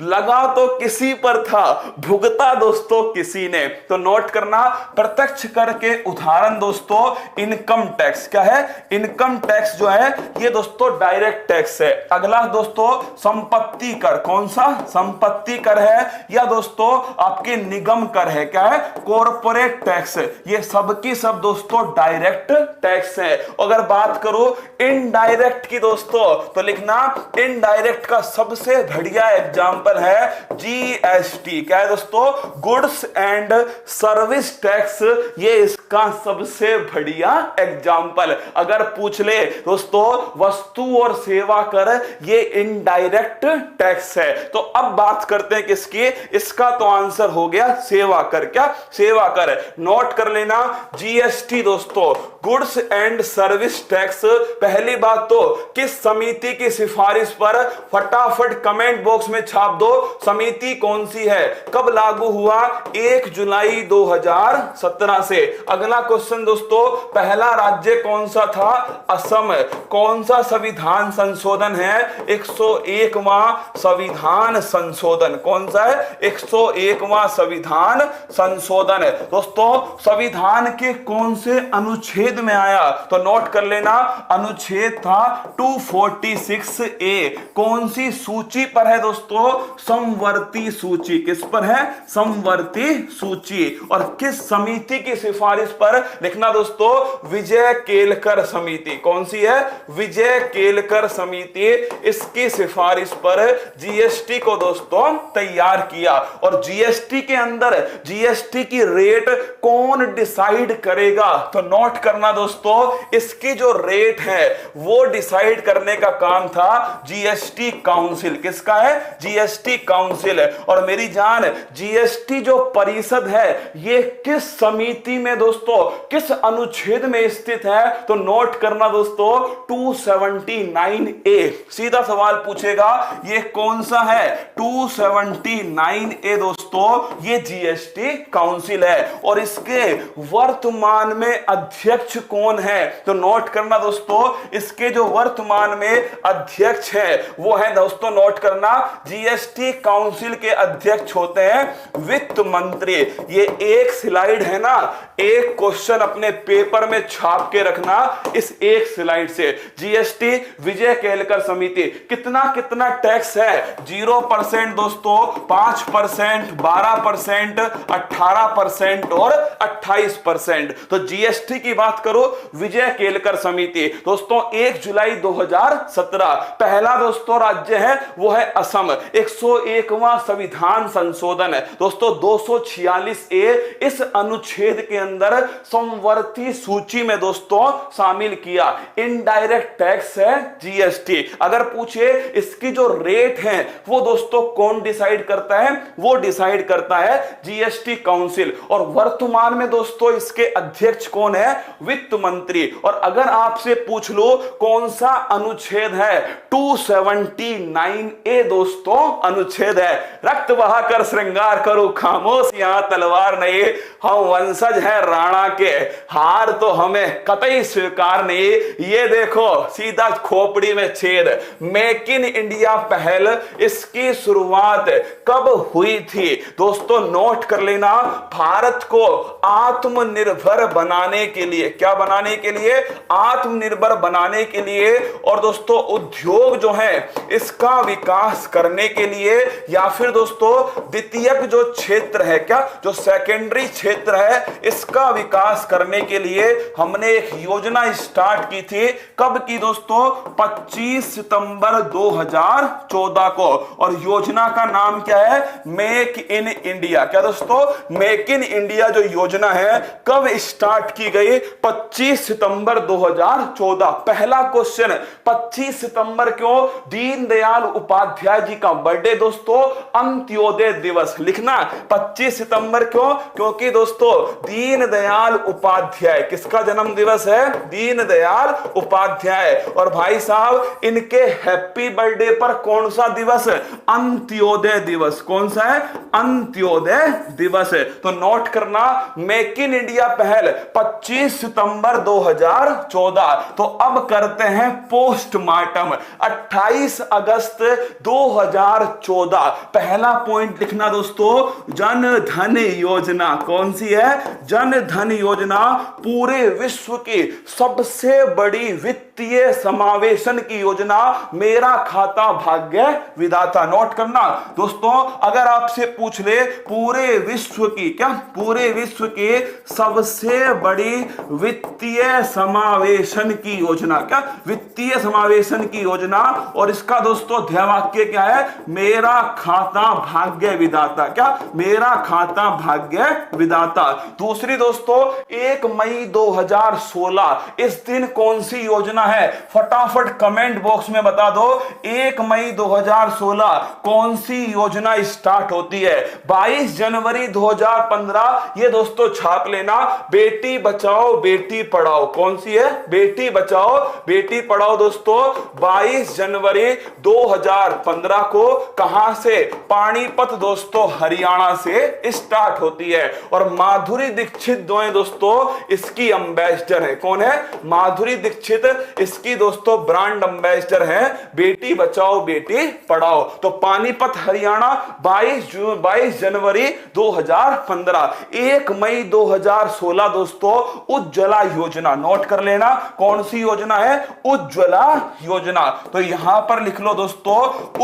लगा तो किसी पर था, भुगता दोस्तों किसी ने। तो नोट करना, प्रत्यक्ष कर के उदाहरण दोस्तों इनकम टैक्स। क्या है? इनकम टैक्स जो है ये दोस्तों डायरेक्ट टैक्स है। अगला दोस्तों संपत्ति कर। कौन सा? संपत्ति कर है या दोस्तों आपके निगम कर है। क्या है? Corporate tax. ये सबकी सब दोस्तों डायरेक्ट टैक्स है। अगर बात करो इनडायरेक्ट की दोस्तों तो लिखना, इनडायरेक्ट का सबसे बढ़िया एग्जांपल है जीएसटी। क्या है दोस्तों? Goods and service tax. ये इसका सबसे बढ़िया एग्जांपल। अगर पूछ ले दोस्तों वस्तु और सेवा कर, ये इनडायरेक्ट टैक्स है। तो अब बात करते हैं किसकी? इसका तो आंसर हो गया सेवा कर। क्या? सेवा कर। नोट कर लेना, जीएसटी दोस्तों गुड्स एंड सर्विस टैक्स। पहली बात तो किस समिति की सिफारिश पर, फटाफट कमेंट बॉक्स में छाप दो समिति कौन सी है। कब लागू हुआ? 1 जुलाई 2017 से। अगला क्वेश्चन दोस्तों, पहला राज्य कौन सा था? असम। कौन सा संविधान संशोधन है? 101वां संविधान संशोधन। कौन सा है? 101वां संविधान संशोधन। दोस्तों संविधान के कौन से अनुच्छेद में आया? तो नोट कर लेना, अनुच्छेद था 246A। कौन सी सूची पर है दोस्तों? समवर्ती सूची। किस पर है? समवर्ती सूची। और किस समिति की सिफारिश पर? लिखना दोस्तों विजय केलकर समिति। कौन सी है? विजय केलकर समिति। इसकी सिफारिश पर जीएसटी को दोस्तों तैयार किया। और जीएसटी के अंदर जीएसटी की रेट कौन डिसाइड करेगा? तो नोट करना दोस्तों, इसकी जो रेट है वो डिसाइड करने का काम था जीएसटी काउंसिल। किसका है? GST council. और मेरी जान जीएसटी जो परिषद है ये किस समिति में दोस्तों, किस अनुच्छेद में स्थित है? तो नोट करना दोस्तों 279A। सीधा सवाल पूछेगा ये कौन सा है? 279A दोस्तों ये जीएसटी काउंसिल है। और इसके वर्तमान में अध्यक्ष कौन है? तो नोट करना दोस्तों इसके जो वर्तमान में अध्यक्ष है वो है दोस्तों, नोट करना, जीएसटी काउंसिल के अध्यक्ष होते हैं वित्त मंत्री। ये एक स्लाइड है ना, एक क्वेश्चन अपने पेपर में छाप के रखना इस एक स्लाइड से। जीएसटी विजय केलकर समिति। कितना कितना टैक्स है? 0% दोस्तों, 5%, 12%, 18% और 28%। तो जीएसटी की बात बात करूं विजय केलकर समिति, दोस्तों 1 जुलाई 2017 पहला दोस्तों राज्य है वो है असम। 101वां संविधान संशोधन है दोस्तों 246A इस अनुच्छेद के अंदर समवर्ती सूची में दोस्तों शामिल किया। इनडायरेक्ट टैक्स है जीएसटी। अगर पूछे इसकी जो रेट है वो दोस्तों कौन डिसाइड करता है, वो डिसाइड करता है जीएसटी काउंसिल। और वर्तमान में दोस्तों इसके अध्यक्ष कौन है, वित्त मंत्री। और अगर आपसे पूछ लो कौन सा अनुच्छेद है, 279A दोस्तों अनुच्छेद है। रक्त बहाकर श्रृंगार करो खामोश यहां तलवार नहीं, हम वंशज है राणा के, हार तो हमें कतई स्वीकार नहीं। ये देखो सीधा खोपड़ी में छेद। मेक इन इंडिया पहल इसकी शुरुआत कब हुई थी दोस्तों, नोट कर लेना। भारत को आत्मनिर्भर बनाने के लिए, क्या बनाने के लिए, आत्मनिर्भर बनाने के लिए, और दोस्तों उद्योग जो है इसका विकास करने के लिए, या फिर दोस्तों द्वितीयक जो क्षेत्र है, क्या जो सेकेंडरी क्षेत्र है इसका विकास करने के लिए हमने एक योजना स्टार्ट की थी। कब की दोस्तों, 25 सितंबर 2014 को। और योजना का नाम क्या है, मेक इन इंडिया। क्या दोस्तों, मेक इन इंडिया जो योजना है कब स्टार्ट की गई, 25 सितंबर 2014। पहला क्वेश्चन 25 सितंबर क्यों, दीनदयाल उपाध्याय जी का बर्थडे दोस्तों, अंत्योदय दिवस। लिखना 25 सितंबर क्यों, क्योंकि दोस्तों दीनदयाल उपाध्याय, किसका जन्म दिवस है, दीनदयाल उपाध्याय। और भाई साहब इनके हैप्पी बर्थडे पर कौन सा दिवस है, अंत्योदय दिवस। कौन सा है, अंत्योदय दिवस है। तो नोट करना, मेक इन इंडिया पहल 25 सितंबर 2014। तो अब करते हैं पोस्टमार्टम, 28 अगस्त 2014। पहला पॉइंट लिखना दोस्तों, जन धन योजना। कौन सी है, जन धन योजना पूरे विश्व की सबसे बड़ी वित्तीय समावेशन की योजना, मेरा खाता भाग्य विधाता। नोट करना दोस्तों, अगर आपसे पूछ ले पूरे विश्व की, क्या पूरे विश्व की सबसे बड़ी वित्तीय समावेशन की योजना, क्या वित्तीय समावेशन की योजना, और इसका दोस्तों ध्येयवाक्य क्या है, मेरा खाता भाग्य विधाता। क्या, मेरा खाता भाग्य विधाता। दूसरी दोस्तों 1 मई 2016, इस दिन कौन सी योजना है, फटाफट कमेंट बॉक्स में बता दो। 1 मई 2016 कौन सी योजना स्टार्ट होती है। 22 जनवरी 2015, ये दोस्तों छाप लेना, बेटी बचाओ बेटी पढ़ाओ। कौन सी है, बेटी बचाओ बेटी पढ़ाओ दोस्तों 22 जनवरी 2015 को। कहां से, पानीपत दोस्तों हरियाणा से स्टार्ट होती है। और माधुरी दीक्षित जो है दोस्तों इसकी एम्बेसडर है। कौन है, माधुरी दीक्षित इसकी दोस्तों ब्रांड एम्बेसडर है, बेटी बचाओ बेटी पढ़ाओ। तो पानीपत हरियाणा 22 जनवरी 2015। 1 मई 2016 दोस्तों उज्ज्वला योजना। नोट कर लेना कौन सी योजना है, उज्ज्वला योजना। तो यहां पर लिख लो दोस्तों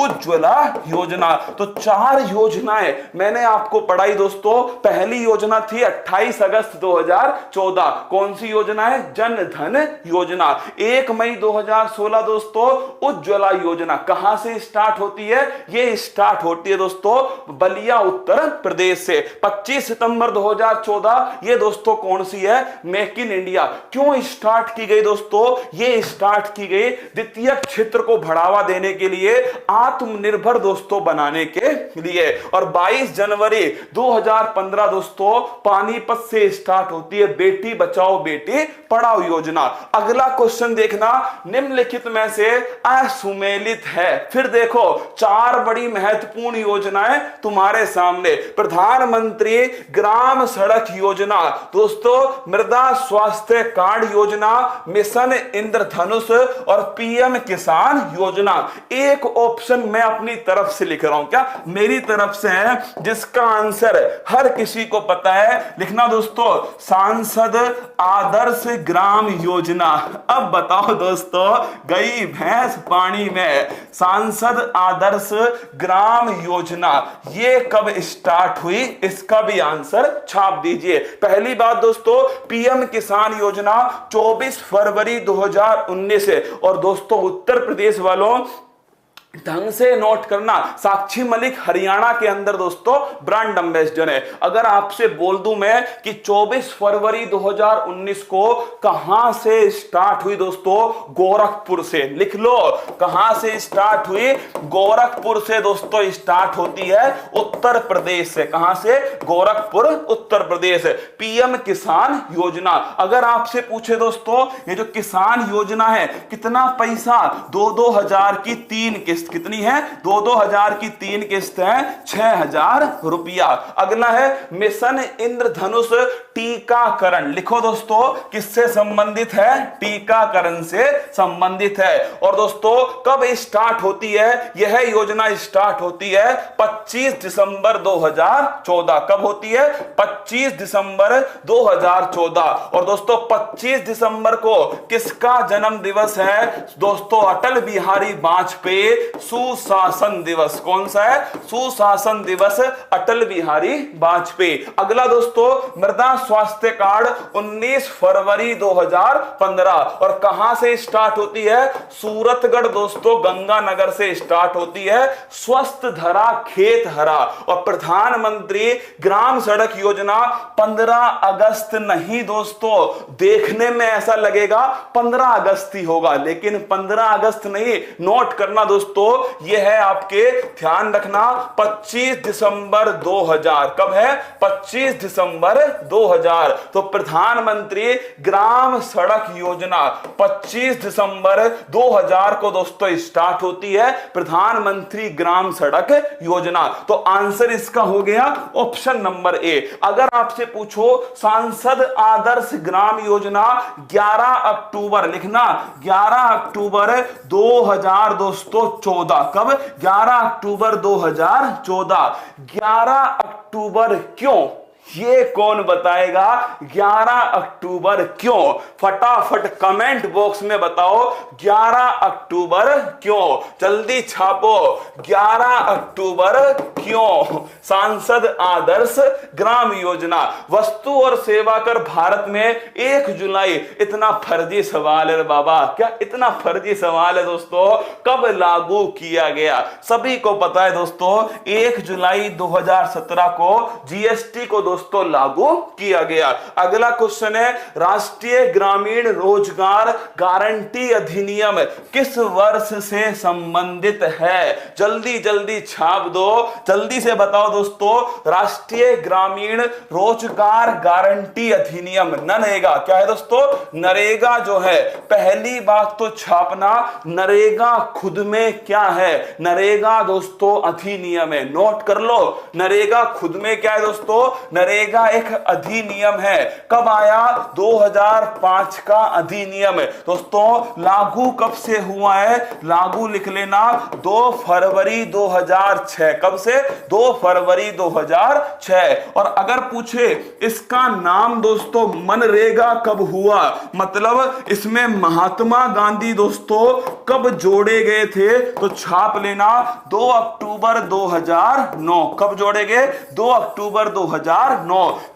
उज्ज्वला योजना। तो 4 योजनाएं मैंने आपको पढ़ाई दोस्तों। पहली योजना थी 28 अगस्त 2014, कौन सी योजना है, जन धन योजना। 1 मई 2016 दोस्तों उज्ज्वला योजना कहां से स्टार्ट होती है, ये स्टार्ट होती है दोस्तों बलिया उत्तर प्रदेश से। 25 सितंबर 2014 ये दोस्तों कौन सी है, मेक इन इंडिया। क्यों स्टार्ट की गई दोस्तों, ये स्टार्ट की गई द्वितीय क्षेत्र को बढ़ावा देने के लिए, आत्मनिर्भर दोस्तों बनाने के लिए। और 22 जनवरी 2015 दोस्तों पानीपत से स्टार्ट होती है बेटी बचाओ बेटी पढ़ाओ योजना। अगला क्वेश्चन देखना, निम्नलिखित में से असुमेलित है। फिर देखो 4 बड़ी महत्वपूर्ण योजनाएं तुम्हारे सामने। प्रधानमंत्री ग्राम सड़क योजना दोस्तों, मृदा स्वास्थ्य कार्ड योजना, मिशन इंद्रधनुष और पीएम किसान योजना। एक ऑप्शन मैं अपनी तरफ से लिख रहा हूं, क्या मेरी तरफ से है, जिसका आंसर हर किसी को पता है। लिखना दोस्तों सांसद आदर्श ग्राम योजना। अब बताओ बताओ दोस्तों, गई भैंस पानी में, सांसद आदर्श ग्राम योजना ये कब स्टार्ट हुई, इसका भी आंसर छाप दीजिए। पहली बात दोस्तों, पीएम किसान योजना 24 फरवरी 2019 है। और दोस्तों उत्तर प्रदेश वालों ढंग से नोट करना, साक्षी मलिक हरियाणा के अंदर दोस्तों ब्रांड एम्बेसडर है। अगर आपसे बोल दूं मैं कि 24 फरवरी 2019 को कहां से स्टार्ट हुई दोस्तों, गोरखपुर से, लिख लो कहां से स्टार्ट हुई, गोरखपुर से दोस्तों स्टार्ट होती है, उत्तर प्रदेश से। कहां से? गोरखपुर उत्तर प्रदेश। पीएम किसान योजना, अगर आपसे पूछे दोस्तों ये जो किसान योजना है कितना पैसा, 2-2 हजार की 3 किस्त, कितनी है? 2-2 हजार की 3 किस्त है, 6,000 रुपया। अगला है मिशन इंद्रधनुष टीकाकरण, लिखो दोस्तों किससे संबंधित है? टीकाकरण से संबंधित है। और दोस्तों कब स्टार्ट होती है? यह योजना स्टार्ट होती है 25 दिसंबर 2014। कब होती है? 25 दिसंबर 2014। और दोस्तों 25 दिसंबर को किसका जन्म दिवस है? दोस्तों अटल बिहारी वाजपेयी सुशासन दिवस। कौन सा है? सुशासन दिवस अटल बिहारी वाजपेयी। अगला दोस्तों मृदा स्वास्थ्य कार्ड 19 फरवरी 2015। और कहां से स्टार्ट होती है? सूरतगढ़ दोस्तों गंगानगर से स्टार्ट होती है। स्वस्थ धरा खेत हरा। और प्रधानमंत्री ग्राम सड़क योजना 15 अगस्त नहीं दोस्तों, देखने में ऐसा लगेगा 15 अगस्त ही होगा, लेकिन 15 अगस्त नहीं, नोट करना दोस्तों यह है आपके, ध्यान रखना 25 दिसंबर 2000। कब है? 25 दिसंबर 2000। तो प्रधानमंत्री ग्राम सड़क योजना 25 दिसंबर 2000 को दोस्तों स्टार्ट होती है, प्रधानमंत्री ग्राम सड़क योजना। तो आंसर इसका हो गया ऑप्शन नंबर ए। अगर आपसे पूछो सांसद आदर्श ग्राम योजना 11 अक्टूबर, लिखना 11 अक्टूबर 2000 दोस्तों 14। कब? 11 अक्टूबर 2014। 11 अक्टूबर क्यों, ये कौन बताएगा? 11 अक्टूबर क्यों? फटाफट कमेंट बॉक्स में बताओ 11 अक्टूबर क्यों, जल्दी छापो 11 अक्टूबर क्यों। सांसद आदर्श ग्राम योजना, वस्तु और सेवा कर भारत में 1 जुलाई, इतना फर्जी सवाल है बाबा, क्या इतना फर्जी सवाल है दोस्तों? कब लागू किया गया? सभी को पता है दोस्तों 1 जुलाई 2017 को जीएसटी को दोस्तों लागू किया गया। अगला क्वेश्चन है राष्ट्रीय ग्रामीण रोजगार गारंटी अधिनियम किस वर्ष से संबंधित है? जल्दी जल्दी छाप दो, जल्दी से बताओ दोस्तों। राष्ट्रीय ग्रामीण रोजगार गारंटी अधिनियम, नरेगा, क्या है दोस्तों? नरेगा जो है, पहली बात तो छापना, नरेगा खुद में क्या है? नरेगा दोस्तों अधिनियम है, नोट कर लो। नरेगा खुद में क्या है दोस्तों? नरेगा एक अधिनियम है। कब आया? 2005 का अधिनियम है दोस्तों। लागू कब से हुआ है? लागू लिख लेना 2 फरवरी 2006। कब से? 2 फरवरी 2006। और अगर पूछे इसका नाम दोस्तों मनरेगा कब हुआ, मतलब इसमें महात्मा गांधी दोस्तों कब जोड़े गए थे, तो छाप लेना 2 अक्टूबर 2009। कब जोड़े गए? 2 अक्टूबर 2009।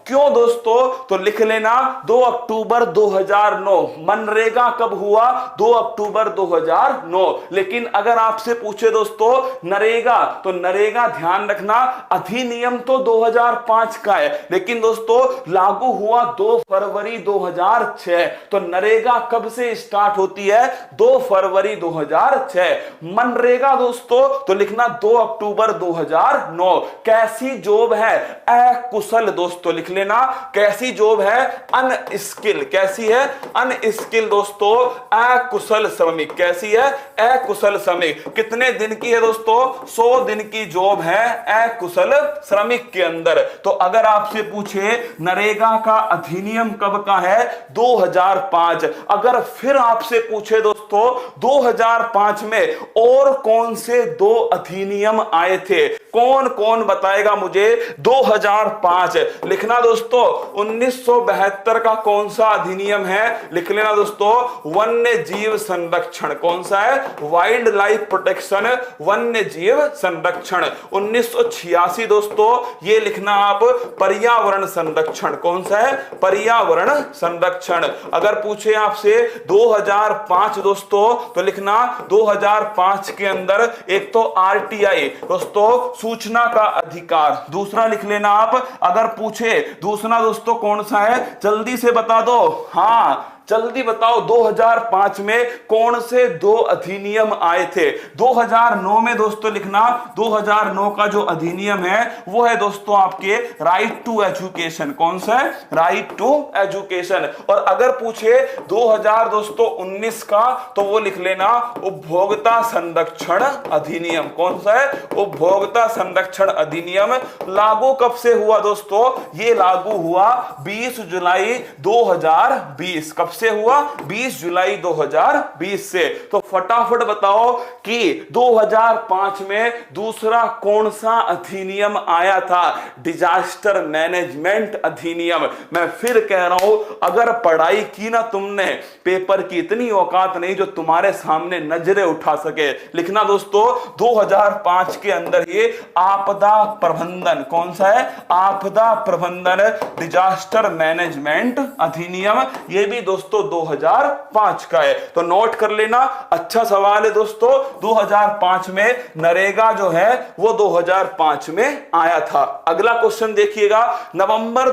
क्यों दोस्तों? तो लिख लेना 2 अक्टूबर 2009। मनरेगा कब हुआ? 2 अक्टूबर 2009। लेकिन अगर आपसे पूछे दोस्तों नरेगा, तो नरेगा ध्यान रखना अधिनियम तो 2005 का है, लेकिन दोस्तों लागू हुआ 2 फरवरी 2006। तो नरेगा कब से स्टार्ट होती है? 2 फरवरी 2006। मनरेगा दोस्तों तो लिखना 2 अक्टूबर 2009। कैसी जॉब है? अकुशल दोस्तों, लिख लेना कैसी जॉब है? अनस्किल। कैसी है? अनस्किल दोस्तों, अकुशल श्रमिक। कैसी है? अकुशल श्रमिक। कितने दिन की है दोस्तों? 100 दिन की जॉब है अकुशल श्रमिक के अंदर। तो अगर आपसे पूछे नरेगा का अधिनियम कब का है? 2005। अगर फिर आपसे पूछे दोस्तों 2005 में और कौन से 2 अधिनियम आए थे, कौन कौन बताएगा मुझे? 2005 लिखना दोस्तों 1972 का कौन सा अधिनियम है, लिख लेना दोस्तों वन्य जीव संरक्षण। कौन सा है? वाइल्ड लाइफ प्रोटेक्शन, वन्य जीव संरक्षण। 1986 दोस्तों ये लिखना आप पर्यावरण संरक्षण। कौन सा है? पर्यावरण संरक्षण। अगर पूछे आपसे 2005 दोस्तों तो लिखना 2005 के अंदर एक तो आरटीआई दोस्तों सूचना का अधिकार, दूसरा लिख लेना आप। अगर पूछे दूसरा दोस्तों कौन सा है, जल्दी से बता दो, हाँ जल्दी बताओ 2005 में कौन से दो अधिनियम आए थे? 2009 में दोस्तों लिखना 2009 का जो अधिनियम है वो है दोस्तों आपके राइट टू एजुकेशन। कौन सा है? Right to education. और अगर पूछे 2000 दोस्तों 19 का तो वो लिख लेना उपभोक्ता संरक्षण अधिनियम। कौन सा है? उपभोक्ता संरक्षण अधिनियम। लागू कब से हुआ दोस्तों? ये लागू हुआ 20 जुलाई 2020। कब से हुआ? 20 जुलाई 2020 से। तो फटाफट बताओ कि 2005 में दूसरा कौन सा अधिनियम आया था? डिजास्टर मैनेजमेंट अधिनियम। मैं फिर कह रहा हूं, अगर पढ़ाई की ना तुमने, पेपर की इतनी औकात नहीं जो तुम्हारे सामने नजरें उठा सके। लिखना दोस्तों 2005 के अंदर ये आपदा प्रबंधन। कौन सा है? आपदा प्रबंधन डिजास्टर मैनेजमेंट अधिनियम। ये भी दोस्तों 2005 का है, तो नोट कर लेना। अच्छा सवाल है दोस्तों। 2005 में नरेगा जो है वो 2005 में आया था। अगला क्वेश्चन देखिएगा, नवंबर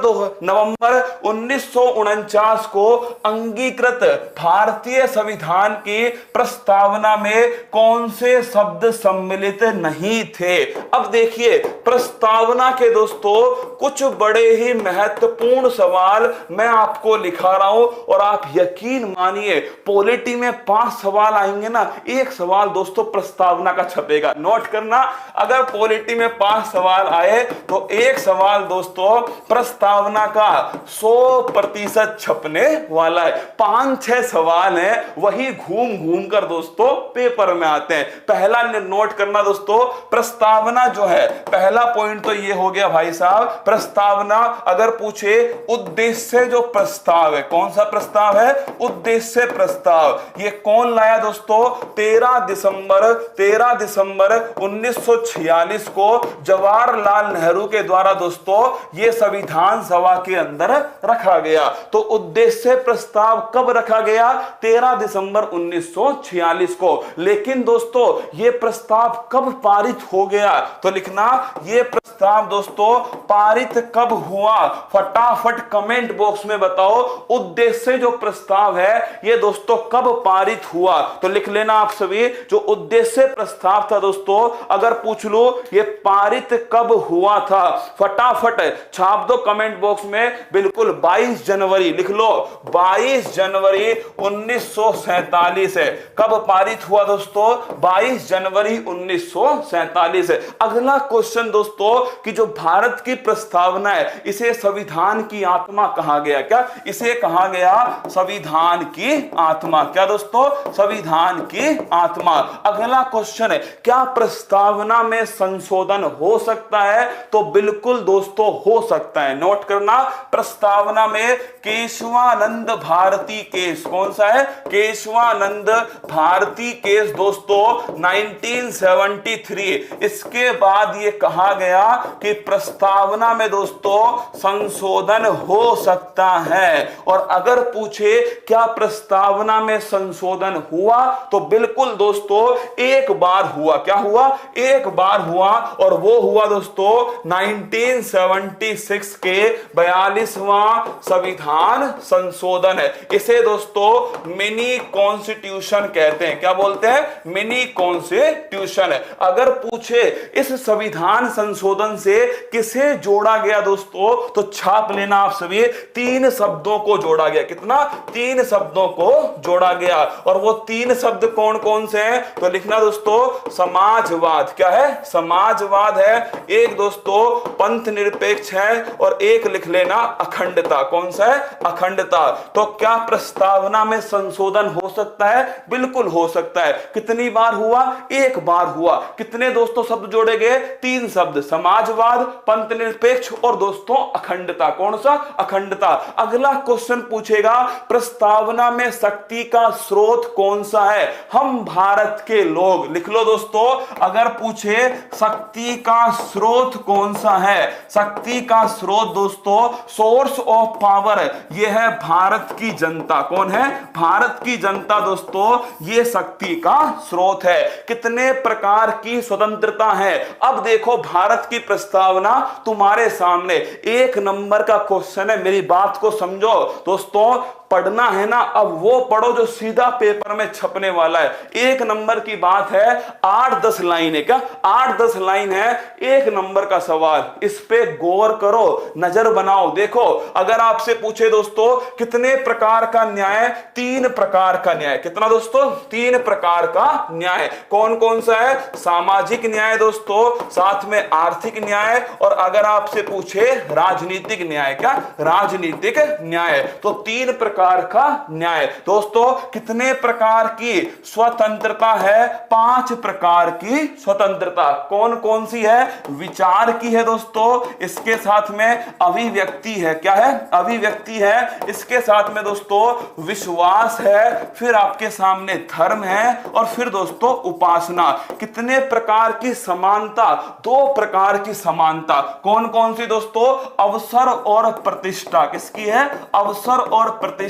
1949 को अंगीकृत भारतीय संविधान की प्रस्तावना में कौन से शब्द सम्मिलित नहीं थे? अब देखिए प्रस्तावना के दोस्तों कुछ बड़े ही महत्वपूर्ण सवाल मैं आपको लिखा रहा हूं और आप यकीन मानिए पॉलिटी में 5 सवाल आएंगे ना, एक सवाल दोस्तों प्रस्तावना का छपेगा। नोट करना, अगर पॉलिटी में 5 सवाल आए तो एक सवाल दोस्तों प्रस्तावना का 100% छपने वाला है। 5-6 सवाल हैं वही घूम घूम कर दोस्तों पेपर में आते हैं। पहला नोट करना दोस्तों, प्रस्तावना जो है, पहला पॉइंट तो ये हो गया भाई साहब, प्रस्तावना अगर पूछे उद्देश्य जो प्रस्ताव है, कौन सा प्रस्ताव है? उद्देश्य प्रस्ताव। ये कौन लाया दोस्तों? 13 दिसंबर 1946 को जवाहरलाल नेहरू के द्वारा दोस्तों ये संविधान सभा के अंदर रखा गया। तो उद्देश्य प्रस्ताव कब रखा गया? 13 दिसंबर 1946 को। लेकिन दोस्तों ये प्रस्ताव कब पारित हो गया? तो लिखना ये प्रस्ताव दोस्तों पारित कब हुआ? फटाफट कमेंट बॉक्स में बताओ उद्देश्य जो प्रस्ताव है ये दोस्तों कब पारित हुआ? तो लिख लेना आप सभी, जो उद्देश्य प्रस्ताव था दोस्तों अगर पूछ लो ये पारित कब हुआ था, फटाफट छाप दो कमेंट बॉक्स में। बिल्कुल 22 जनवरी लिख लो, 22 जनवरी 1947 है। कब पारित हुआ दोस्तों? 22 जनवरी 1947 है। अगला क्वेश्चन दोस्तों कि जो भारत की प्रस्तावना है इसे संविधान की आत्मा कहा गया। क्या इसे कहा गया? संविधान की आत्मा। क्या दोस्तों? संविधान की आत्मा। अगला क्वेश्चन है, क्या प्रस्तावना में संशोधन हो सकता है? तो बिल्कुल दोस्तों हो सकता है। नोट करना, प्रस्तावना में केशवानंद भारती केस, कौन सा है? केशवानंद भारती केस दोस्तों 1973। इसके बाद यह कहा गया कि प्रस्तावना में दोस्तों संशोधन हो सकता है। और अगर पूछे क्या प्रस्तावना में संशोधन हुआ तो बिल्कुल दोस्तों एक बार हुआ। क्या हुआ? एक बार हुआ, और वो हुआ दोस्तों 1976 के 42वां संविधान संशोधन है। इसे दोस्तों मिनी कॉन्स्टिट्यूशन कहते हैं। क्या बोलते हैं? मिनी कॉन्स्टिट्यूशन है। अगर पूछे इस संविधान संशोधन से किसे जोड़ा गया दोस्तों तो छाप लेना आप सभी, 3 शब्दों को जोड़ा गया। कितना? तीन शब्दों को जोड़ा गया। और वो तीन शब्द कौन कौन से हैं? तो लिखना दोस्तों समाजवाद। क्या है? समाजवाद है। एक दोस्तों पंथ निरपेक्ष है और एक लिख लेना अखंडता। कौन सा है? अखंडता। तो क्या प्रस्तावना में संशोधन हो सकता है? बिल्कुल हो सकता है। कितनी बार हुआ? एक बार हुआ। कितने दोस्तों शब्द जोड़े गए? तीन शब्द, समाजवाद, पंथ निरपेक्ष और दोस्तों अखंडता। कौन सा? अखंडता। अगला क्वेश्चन पूछेगा प्रस्तावना में शक्ति का स्रोत कौन सा है? हम भारत के लोग। लिख लो दोस्तों, अगर पूछे शक्ति का स्रोत कौन सा है, शक्ति का स्रोत दोस्तों, सोर्स ऑफ पावर, यह है भारत की जनता। कौन है? भारत की जनता दोस्तों, यह शक्ति का स्रोत है। कितने प्रकार की स्वतंत्रता है? अब देखो भारत की प्रस्तावना तुम्हारे सामने, एक नंबर का क्वेश्चन है। मेरी बात को समझो दोस्तों, पढ़ना है ना, अब वो पढ़ो जो सीधा पेपर में छपने वाला है। एक नंबर की बात है, 8-10 लाइन है। क्या 8-10 लाइन है? एक नंबर का सवाल, इस पे गौर करो, नजर बनाओ। देखो अगर आपसे पूछे दोस्तों कितने प्रकार का न्याय? 3 प्रकार का न्याय। कितना दोस्तों? 3 प्रकार का न्याय। कौन कौन सा है? सामाजिक न्याय दोस्तों, साथ में आर्थिक न्याय, और अगर आपसे पूछे राजनीतिक न्याय। क्या? राजनीतिक न्याय। तो 3 प्रकार का न्याय। दोस्तों कितने प्रकार की स्वतंत्रता है? 5 प्रकार की स्वतंत्रता। कौन कौन सी है? विचार की है दोस्तों, इसके साथ में अभिव्यक्ति है। क्या है? अभिव्यक्ति है। इसके साथ में दोस्तों विश्वास है, फिर आपके सामने धर्म है, और फिर दोस्तों उपासना। कितने प्रकार की समानता? 2 प्रकार की समानता। कौन कौन सी दोस्तों? अवसर और प्रतिष्ठा। किसकी है? अवसर और प्रतिष्ठा,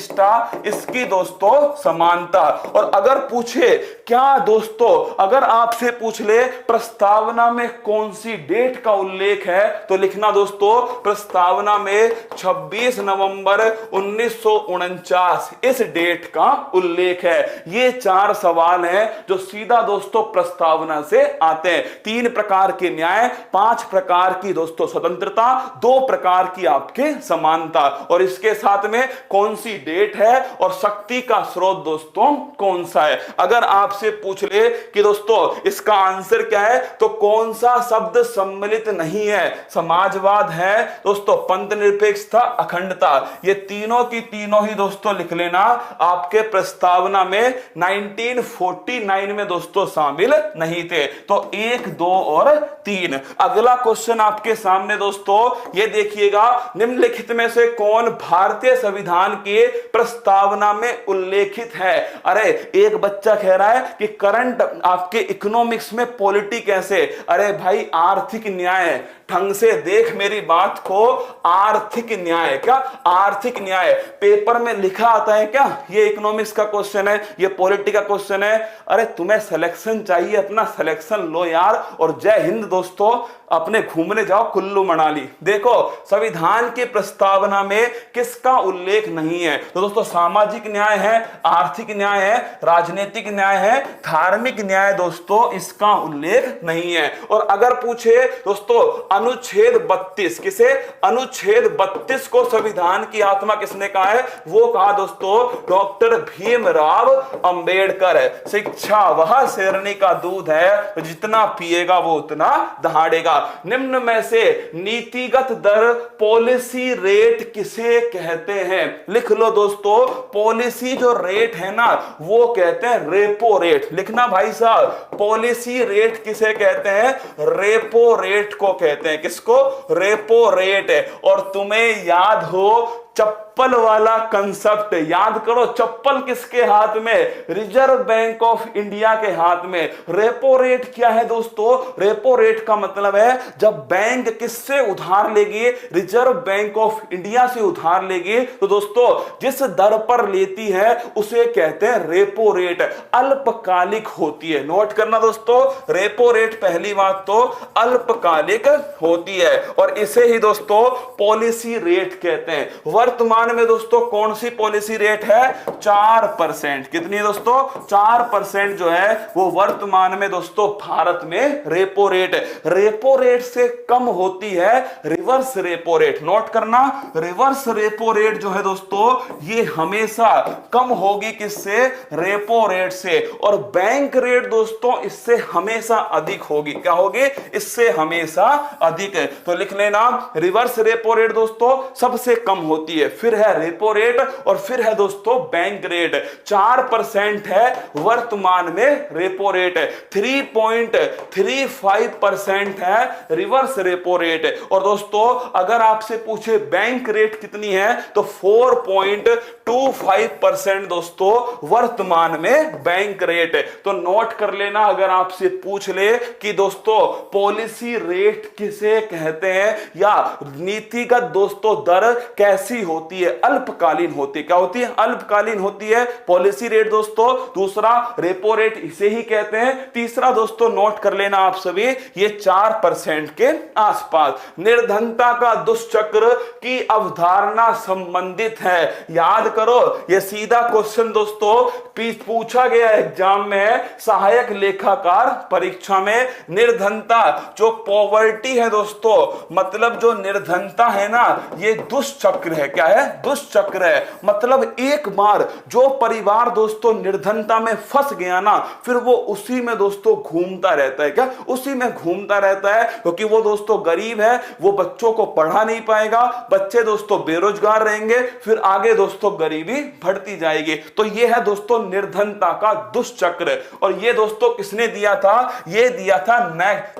इसकी दोस्तों समानता। और अगर पूछे क्या दोस्तों, अगर आपसे पूछ ले प्रस्तावना में कौन सी डेट का उल्लेख है, तो लिखना दोस्तों प्रस्तावना में 26 नवंबर 1949 इस डेट का उल्लेख है। ये 4 सवाल हैं जो सीधा दोस्तों प्रस्तावना से आते हैं। 3 प्रकार के न्याय, 5 प्रकार की दोस्तों स्वतंत्रता, 2 प्रकार की आपके समानता, और इसके साथ में कौन सी डेट है और शक्ति का स्रोत दोस्तों कौन सा है। अगर आपसे पूछ ले कि दोस्तों इसका आंसर क्या है, तो कौन सा शब्द सम्मिलित नहीं है? समाजवाद है दोस्तों, पंथ निरपेक्षता, अखंडता। ये तीनों की तीनों ही दोस्तों लिख लेना आपके प्रस्तावना में 1949 में दोस्तों शामिल नहीं थे। तो 1, 2 और 3। अगला क्वेश्चन आपके सामने दोस्तों, ये देखिएगा, निम्नलिखित में से कौन भारतीय संविधान के प्रस्तावना में उल्लेखित है? अरे एक बच्चा कह रहा है कि करंट आपके इकोनॉमिक्स में पॉलिटी कैसे? अरे भाई आर्थिक न्याय, ढंग से देख मेरी बात को, आर्थिक न्याय। क्या? आर्थिक न्याय पेपर में लिखा आता है क्या? ये इकोनॉमिक्स का क्वेश्चन है, ये पॉलिटी का क्वेश्चन है। अरे तुम्हें सिलेक्शन चाहिए, अपना सिलेक्शन लो यार, और जय हिंद दोस्तों, अपने घूमने जाओ कुल्लू मनाली। देखो संविधान की प्रस्तावना में किसका उल्लेख नहीं है? तो दोस्तों सामाजिक न्याय है, आर्थिक न्याय है, राजनीतिक न्याय है, धार्मिक न्याय दोस्तों इसका उल्लेख नहीं है। और अगर पूछे दोस्तों अनुच्छेद 32, किसे? अनुच्छेद 32 को संविधान की आत्मा किसने कहा है? वो कहा दोस्तों डॉक्टर भीमराव अंबेडकर है। शिक्षा वह शेरनी का दूध है, जितना पिएगा वो उतना दहाड़ेगा। निम्न में से नीतिगत दर, पॉलिसी रेट किसे कहते हैं? लिख लो दोस्तों, पॉलिसी जो रेट है ना, वो कहते हैं रेपो रेट। लिखना भाई साहब, पॉलिसी रेट किसे कहते हैं? रेपो रेट को कहते हैं। किसको? रेपो रेट है। और तुम्हें याद हो चप्पल वाला कंसेप्ट, याद करो, चप्पल किसके हाथ में? रिजर्व बैंक ऑफ इंडिया के हाथ में। रेपो रेट क्या है दोस्तों? रेपो रेट का मतलब है जब बैंक किससे उधार लेगी? रिजर्व बैंक ऑफ इंडिया से उधार लेगी, तो दोस्तों जिस दर पर लेती है उसे कहते हैं रेपो रेट। अल्पकालिक होती है, नोट करना दोस्तों, रेपो रेट पहली बात तो अल्पकालिक होती है, और इसे ही दोस्तों पॉलिसी रेट कहते हैं। वर्तमान वर्तमान में दोस्तों कौन सी पॉलिसी रेट है? 4%। कितनी है दोस्तों? 4% जो है वो वर्तमान में दोस्तों भारत में रेपो रेट। रेपो रेट से कम होती है रिवर्स रेपो रेट। नोट करना, रिवर्स रेपो रेट जो है दोस्तों ये हमेशा कम होगी किससे? रेपो रेट से। और बैंक रेट दोस्तों इससे हमेशा अधिक होगी। क्या होगी? इससे हमेशा अधिक है। तो लिख लेना, रिवर्स रेपो रेट दोस्तों सबसे कम होती है, फिर है रेपो रेट और फिर है दोस्तों बैंक रेट। 4% है वर्तमान में रेपो रेट, 3.35% है रिवर्स रेपो रेट। और दोस्तों अगर आपसे पूछे बैंक रेट कितनी है तो 4.25% दोस्तों वर्तमान में बैंक रेट। तो नोट कर लेना, अगर आपसे पूछ ले कि दोस्तों पॉलिसी रेट किसे कहते हैं या नीतिगत दोस्तों दर कैसी होती है? अल्पकालीन होती है। क्या होती है? अल्पकालीन होती है पॉलिसी रेट दोस्तों। दूसरा रेपो रेट इसे ही कहते हैं। तीसरा दोस्तों नोट कर लेना आप सभी, ये 4% के आसपास। निर्धनता का दुष्चक्र की अवधारणा संबंधित है। याद करो, ये सीधा क्वेश्चन दोस्तों पूछा गया एग्जाम में, सहायक लेखाकार परीक्षा में। निर्धनता जो पॉवर्टी है दोस्तों, मतलब जो निर्धनता है ना, ये दुष्चक्र है। क्या है? दुष्चक्र है। मतलब एक बार जो परिवार दोस्तों निर्धनता में फंस गया ना, फिर वो उसी में दोस्तों घूमता रहता है। क्या? उसी में घूमता रहता है, क्योंकि वो दोस्तों गरीब है, वो बच्चों को पढ़ा नहीं पाएगा, बच्चे दोस्तों बेरोजगार रहेंगे, फिर आगे दोस्तों गरीबी बढ़ती जाएगी। तो ये है दोस्तों निर्धनता का दुष्चक्र। और ये दोस्तों किसने दिया था? ये दिया था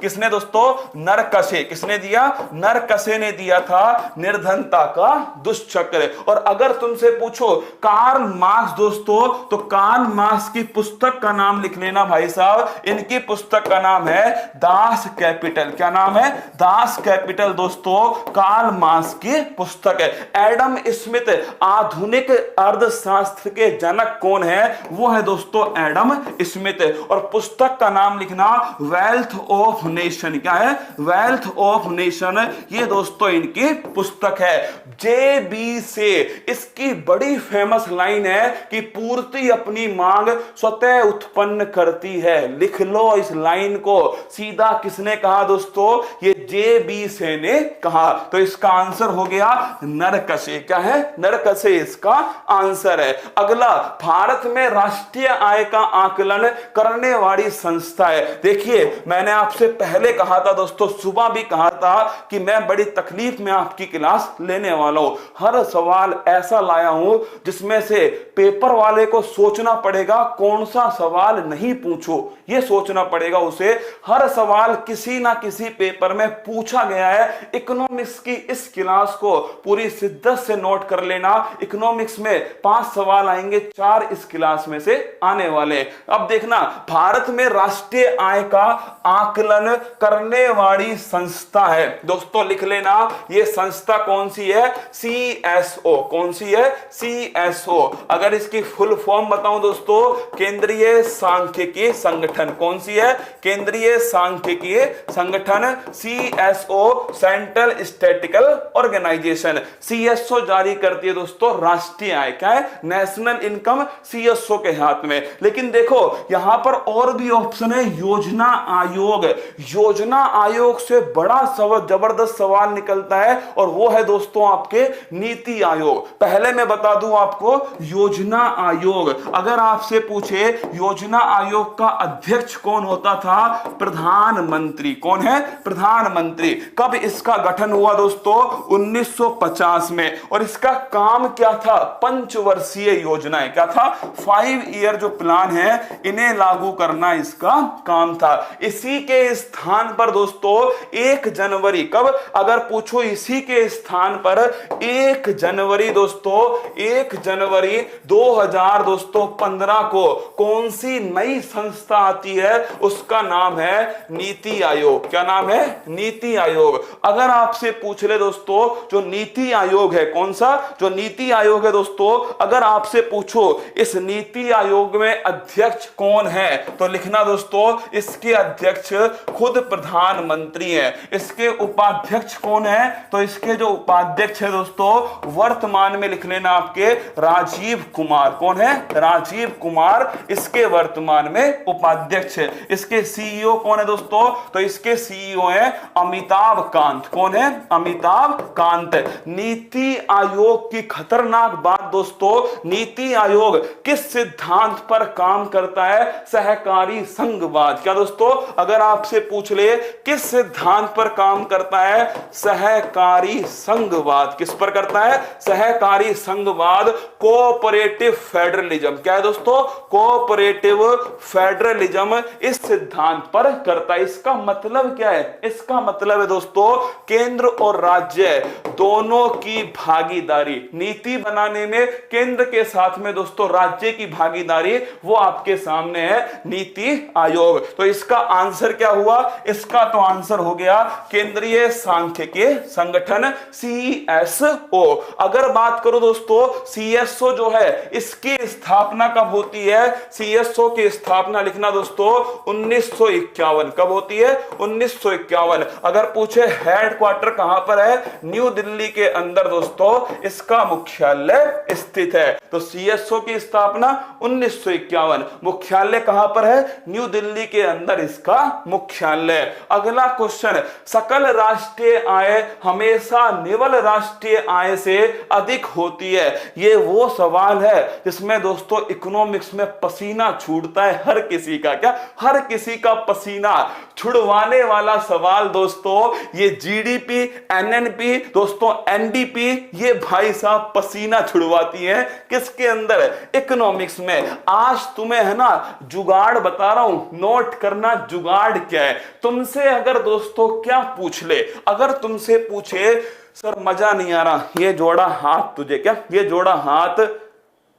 किसने दोस्तों? नरकसे। किसने दिया? नरकसे ने दिया था निर्धनता का दुष्चक्र। और अगर तुमसे पूछो कार्ल मार्क्स दोस्तों, तो कार्ल मार्क्स की पुस्तक का नाम लिख लेना भाई साहब। इनकी पुस्तक का नाम है दास कैपिटल। क्या नाम है? दास कैपिटल दोस्तों कार्ल मार्क्स की पुस्तक है। एडम स्मिथ आधुनिक अर्थशास्त्र के जनक कौन है? वो है दोस्तों एडम स्मिथ। और पुस्तक का नाम लिखना वेल्थ ऑफ नेशन। क्या है? वेल्थ ऑफ नेशन, ये दोस्तों इनकी पुस्तक है। जेबी से इसकी बड़ी फेमस लाइन है कि पूर्ति अपनी मांग स्वतः उत्पन्न करती है। लिख लो इस लाइन को। सीधा किसने कहा दोस्तों? ये जेबी से ने कहा। तो इसका आंसर हो गया नरकसे। क्या है? नरकसे इसका आंसर है। अगला, भारत में राष्ट्रीय आय का आकलन करने वाली संस्था है। देखिए मैंने आपसे पहले कहा था दोस्तों, सुबह भी कहा था कि मैं बड़ी तकलीफ में आपकी क्लास लेने वाला हूं। हर सवाल ऐसा लाया हूं जिसमें से पेपर वाले को सोचना पड़ेगा कौन सा सवाल नहीं पूछो, यह सोचना पड़ेगा उसे। हर सवाल किसी ना किसी पेपर में पूछा गया है। इकोनॉमिक्स की इस क्लास को पूरी शिद्दत से नोट कर लेना। इकोनॉमिक्स में 5 सवाल आएंगे, 4 इस क्लास में से आने वाले। अब देखना, भारत में राष्ट्रीय आय का आकलन करने वाली संस्था है दोस्तों। लिख लेना, यह संस्था कौन सी है? CSO। कौन सी है? CSO। अगर इसकी फुल फॉर्म बताऊं दोस्तों, केंद्रीय सांख्यिकी संगठन। कौन सी है? केंद्रीय सांख्यिकी संगठन। CSO central statistical organisation. CSO जारी करती है दोस्तों राष्ट्रीय आय। क्या है? नेशनल इनकम CSO के हाथ में। लेकिन देखो यहां पर और भी ऑप्शन है, योजना आयोग। योजना आयोग से बड़ा जबरदस्त सवाल निकलता है और वो है दोस्तों आपके नीति आयोग। पहले मैं बता दूं आपको, योजना आयोग अगर आपसे पूछे योजना आयोग का अध्यक्ष कौन होता था? प्रधानमंत्री। कौन है? प्रधानमंत्री। कब इसका गठन हुआ दोस्तों? 1950 में। और इसका काम क्या था? पंचवर्षीय योजनाएं। क्या था? 5 ईयर जो प्लान है इन्हें लागू करना इसका काम था। इसी के स्थान पर दोस्तों 1 जनवरी, कब अगर पूछो इसी के स्थान पर 1 जनवरी दोस्तों, 1 जनवरी 2015 को कौन सी नई संस्था आती है? उसका नाम है नीति आयोग। क्या नाम है? नीति आयोग। अगर आपसे पूछ ले दोस्तों, जो नीति आयोग है कौन सा? जो नीति आयोग है दोस्तों, अगर आपसे पूछो इस नीति आयोग में अध्यक्ष कौन है, तो लिखना दोस्तों, इसके अध्यक्ष खुद प्रधानमंत्री हैं। इसके उपाध्यक्ष कौन है, तो इसके जो उपाध्यक्ष है दोस्तों, वर्तमान में लिख लेना आपके राजीव कुमार। कौन है, राजीव कुमार इसके वर्तमान में उपाध्यक्ष है। इसके सीईओ कौन है दोस्तों, तो इसके सीईओ है अमिताभ कांत। कौन है, अमिताभ कांत। नीति आयोग की खतरनाक बात दोस्तों, नीति आयोग किस सिद्धांत पर काम करता है, सहकारी संघवाद। क्या दोस्तों, अगर आपसे पूछ ले किस सिद्धांत पर काम करता है, सहकारी संघवाद। किस पर करता है, सहकारी संघवाद, कोऑपरेटिव फेडरलिज्म। क्या है दोस्तों, कोऑपरेटिव फेडरलिज्म इस सिद्धांत पर करता है। इसका मतलब क्या है, इसका मतलब है दोस्तों, केंद्र और राज्य दोनों की भागीदारी। नीति बनाने में केंद्र के साथ में दोस्तों राज्य की भागीदारी, वो आपके सामने है नीति आयोग। तो इसका आंसर क्या हुआ, इसका तो आंसर हो गया केंद्रीय सांख्यिकी संगठन, CSO। अगर बात करो दोस्तों, CSO जो है इसकी स्थापना कब होती है, CSO की स्थापना लिखना दोस्तों 1951। कब होती है, 1951। अगर पूछे हेडक्वार्टर कहां पर है, न्यू दिल्ली के अंदर दोस्तों इसका मुख्यालय स्थित है। तो CSO की स्थापना 1951, मुख्यालय कहां पर है, न्यू दिल्ली के अंदर इसका मुख्यालय। अगला क्वेश्चन, सकल राष्ट्रीय आय हमेशा निवल राष्ट्रीय आय से अधिक होती है। ये वो सवाल है जिसमें दोस्तों इकोनॉमिक्स में पसीना छूटता है हर किसी का। क्या, हर किसी का पसीना छुड़वाने वाला सवाल दोस्तों, ये GDP, NNP दोस्तों, NDP, ये भाई साहब पसीना छुड़वाती है किसके अंदर, इकोनॉमिक्स में। आज तुम्हें है ना जुगाड़ बता रहा हूं, नोट करना जुगाड़ क्या है। तुमसे अगर दोस्तों क्या पूछ ले, अगर तुमसे पूछे सर मजा नहीं आ रहा, ये जोड़ा हाथ तुझे, क्या ये जोड़ा हाथ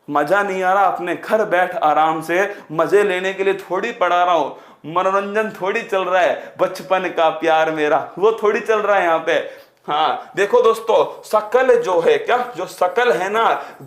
मजा नहीं आ रहा, अपने घर बैठ आराम से मजे लेने के लिए थोड़ी पढ़ा रहा हूं, मनोरंजन थोड़ी चल रहा है, बचपन का प्यार मेरा वो थोड़ी चल रहा है यहाँ पे। हाँ देखो दोस्तों, सकल जो है, क्या जो सकल है ना,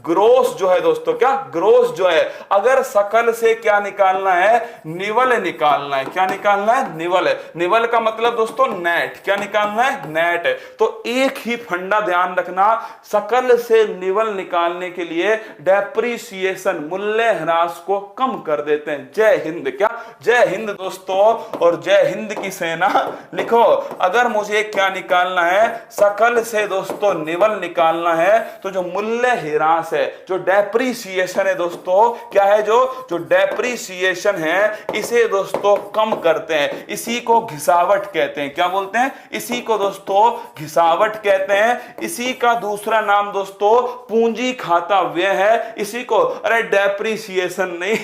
ग्रोस जो है दोस्तों, क्या ग्रोस जो है, अगर सकल से क्या निकालना है, निवल निकालना है। क्या निकालना है, निवल। निवल का मतलब दोस्तों नेट। क्या निकालना है, नेट। तो एक ही फंडा ध्यान रखना, सकल से निवल निकालने के लिए डेप्रिसिएशन, मूल्य ह्रास को कम कर देते हैं। जय हिंद। क्या, जय हिंद दोस्तों, और जय हिंद की सेना लिखो। अगर मुझे क्या निकालना है, सकल से दोस्तों निवल निकालना है, तो जो मूल्य ह्रास है, जो डेप्रिसिएशन है दोस्तों, क्या है, जो डेप्रिसिएशन है, इसे दोस्तों कम करते हैं। इसी को घिसावट कहते हैं। क्या बोलते हैं, इसी को दोस्तों घिसावट कहते हैं। इसी का दूसरा नाम दोस्तों पूंजी खाता व्यय है। इसी को, अरे डेप्रिसिएशन नहीं,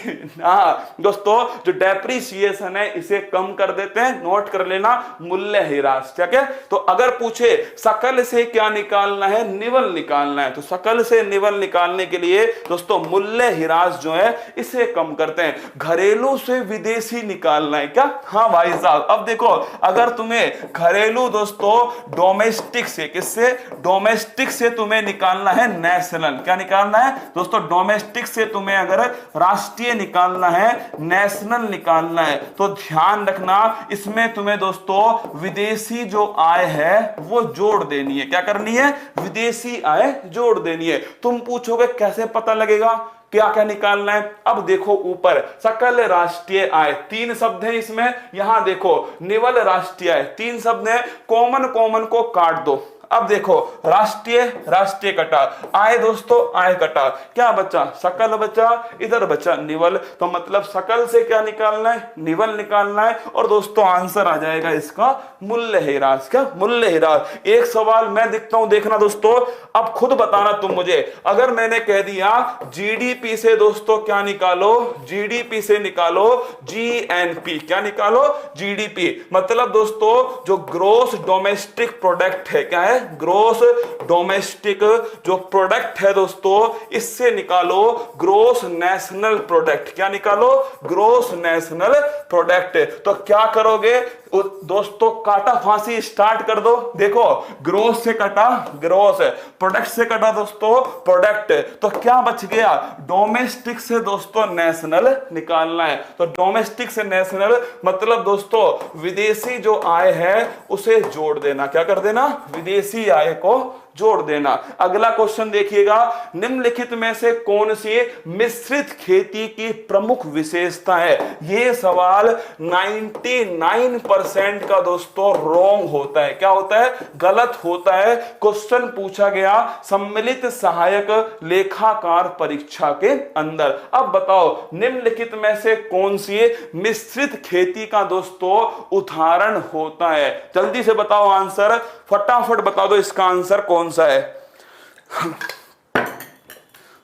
हाँ दोस्तों, जो डेप्रिसिएशन है इसे कम कर देते हैं। नोट कर लेना, मूल्य ह्रास। ठीक है, तो अगर पूछे सकल से क्या निकालना है, निवल निकालना है, तो सकल से निवल निकालने के लिए दोस्तों मूल्य ह्रास जो है इसे कम करते हैं। घरेलू से विदेशी निकालना है। क्या, हाँ भाई साहब, अब देखो, अगर तुम्हें घरेलू दोस्तों डोमेस्टिक से, किससे, डोमेस्टिक से तुम्हें निकालना है नेशनल। क्या निकालना है दोस्तों, डोमेस्टिक से तुम्हें अगर राष्ट्रीय निकालना है, नेशनल निकालना है, तो ध्यान रखना इसमें तुम्हें दोस्तों विदेशी जो आय है वो जोड़ देनी है। क्या करनी है, विदेशी आय जोड़ देनी है। तुम पूछोगे कैसे पता लगेगा, क्या क्या निकालना है। अब देखो ऊपर सकल राष्ट्रीय आय, 3 शब्द हैं इसमें। यहां देखो निवल राष्ट्रीय आय, 3 शब्द हैं। कॉमन कॉमन को काट दो। अब देखो राष्ट्रीय, राष्ट्रीय कटा, आय दोस्तों आय कटा, क्या बचा, सकल बचा, इधर बचा निवल। तो मतलब सकल से क्या निकालना है, निवल निकालना है, और दोस्तों आंसर आ जाएगा इसका मूल्य ह्रास। क्या, मूल्य ह्रास। एक सवाल मैं दिखता हूं, देखना दोस्तों, अब खुद बताना तुम मुझे। अगर मैंने कह दिया GDP से दोस्तों क्या निकालो, GDP से निकालो GNP। क्या निकालो, GDP। मतलब दोस्तों जो ग्रोस डोमेस्टिक प्रोडक्ट है, क्या है, है ग्रोस डोमेस्टिक जो प्रोडक्ट है दोस्तों, इससे निकालो ग्रोस नेशनल प्रोडक्ट। क्या निकालो? Gross national product. तो क्या करोगे दोस्तों? काटा फांसी स्टार्ट कर दो। देखो ग्रोस से कटा ग्रोस, प्रोडक्ट से कटा दोस्तों प्रोडक्ट, तो क्या बच गया? डोमेस्टिक से दोस्तों नेशनल निकालना है। तो डोमेस्टिक से नेशनल मतलब दोस्तों विदेशी जो आय है उसे जोड़ देना। क्या कर देना? विदेशी आय को जोड़ देना। अगला क्वेश्चन देखिएगा, निम्नलिखित में से कौन सी मिश्रित खेती की प्रमुख विशेषता है? यह सवाल 99% का दोस्तों रॉन्ग होता है। क्या होता है? गलत होता है। क्वेश्चन पूछा गया सम्मिलित सहायक लेखाकार परीक्षा के अंदर। अब बताओ निम्नलिखित में से कौन सी मिश्रित खेती का दोस्तों उदाहरण होता है? जल्दी से बताओ आंसर, फटाफट बता दो इसका आंसर कौन सा है।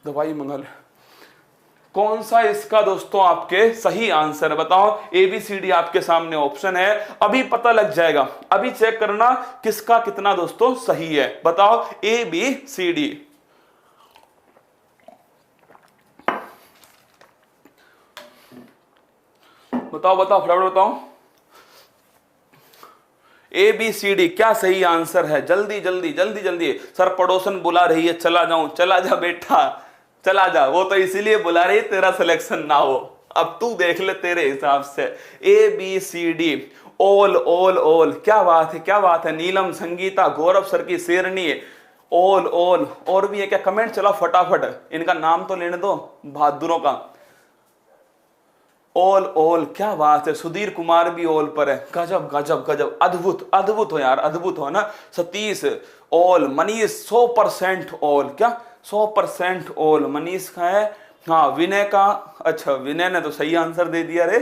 दवाई मंगल कौन सा इसका दोस्तों आपके सही आंसर बताओ। ABCD आपके सामने ऑप्शन है, अभी पता लग जाएगा। अभी चेक करना किसका कितना दोस्तों सही है। बताओ ABCD। बताओ बताओ फटाफट बताओ। ABCD क्या सही आंसर है? जल्दी जल्दी जल्दी जल्दी। सर पड़ोसन बुला रही है, चला जाऊं। चला जा बेटा, चला जा। वो तो इसीलिए बुला रही है तेरा सिलेक्शन ना हो। अब तू देख ले तेरे हिसाब से। ABCD ओल ओल ओल। क्या बात है, क्या बात है। नीलम, संगीता, गौरव सर की शेरनी, ओल ओल। और भी है क्या? कमेंट चला फटाफट, इनका नाम तो लेने दो बहादुरों का। ओल ओल, क्या बात है। सुधीर कुमार भी ओल पर है। गजब गजब गजब, अद्भुत अद्भुत हो यार, अद्भुत हो ना। सतीश ओल, मनीष 100% ओल। क्या 100% ओल? मनीष का है। हाँ विनय का, अच्छा विनय ने तो सही आंसर दे दिया रे।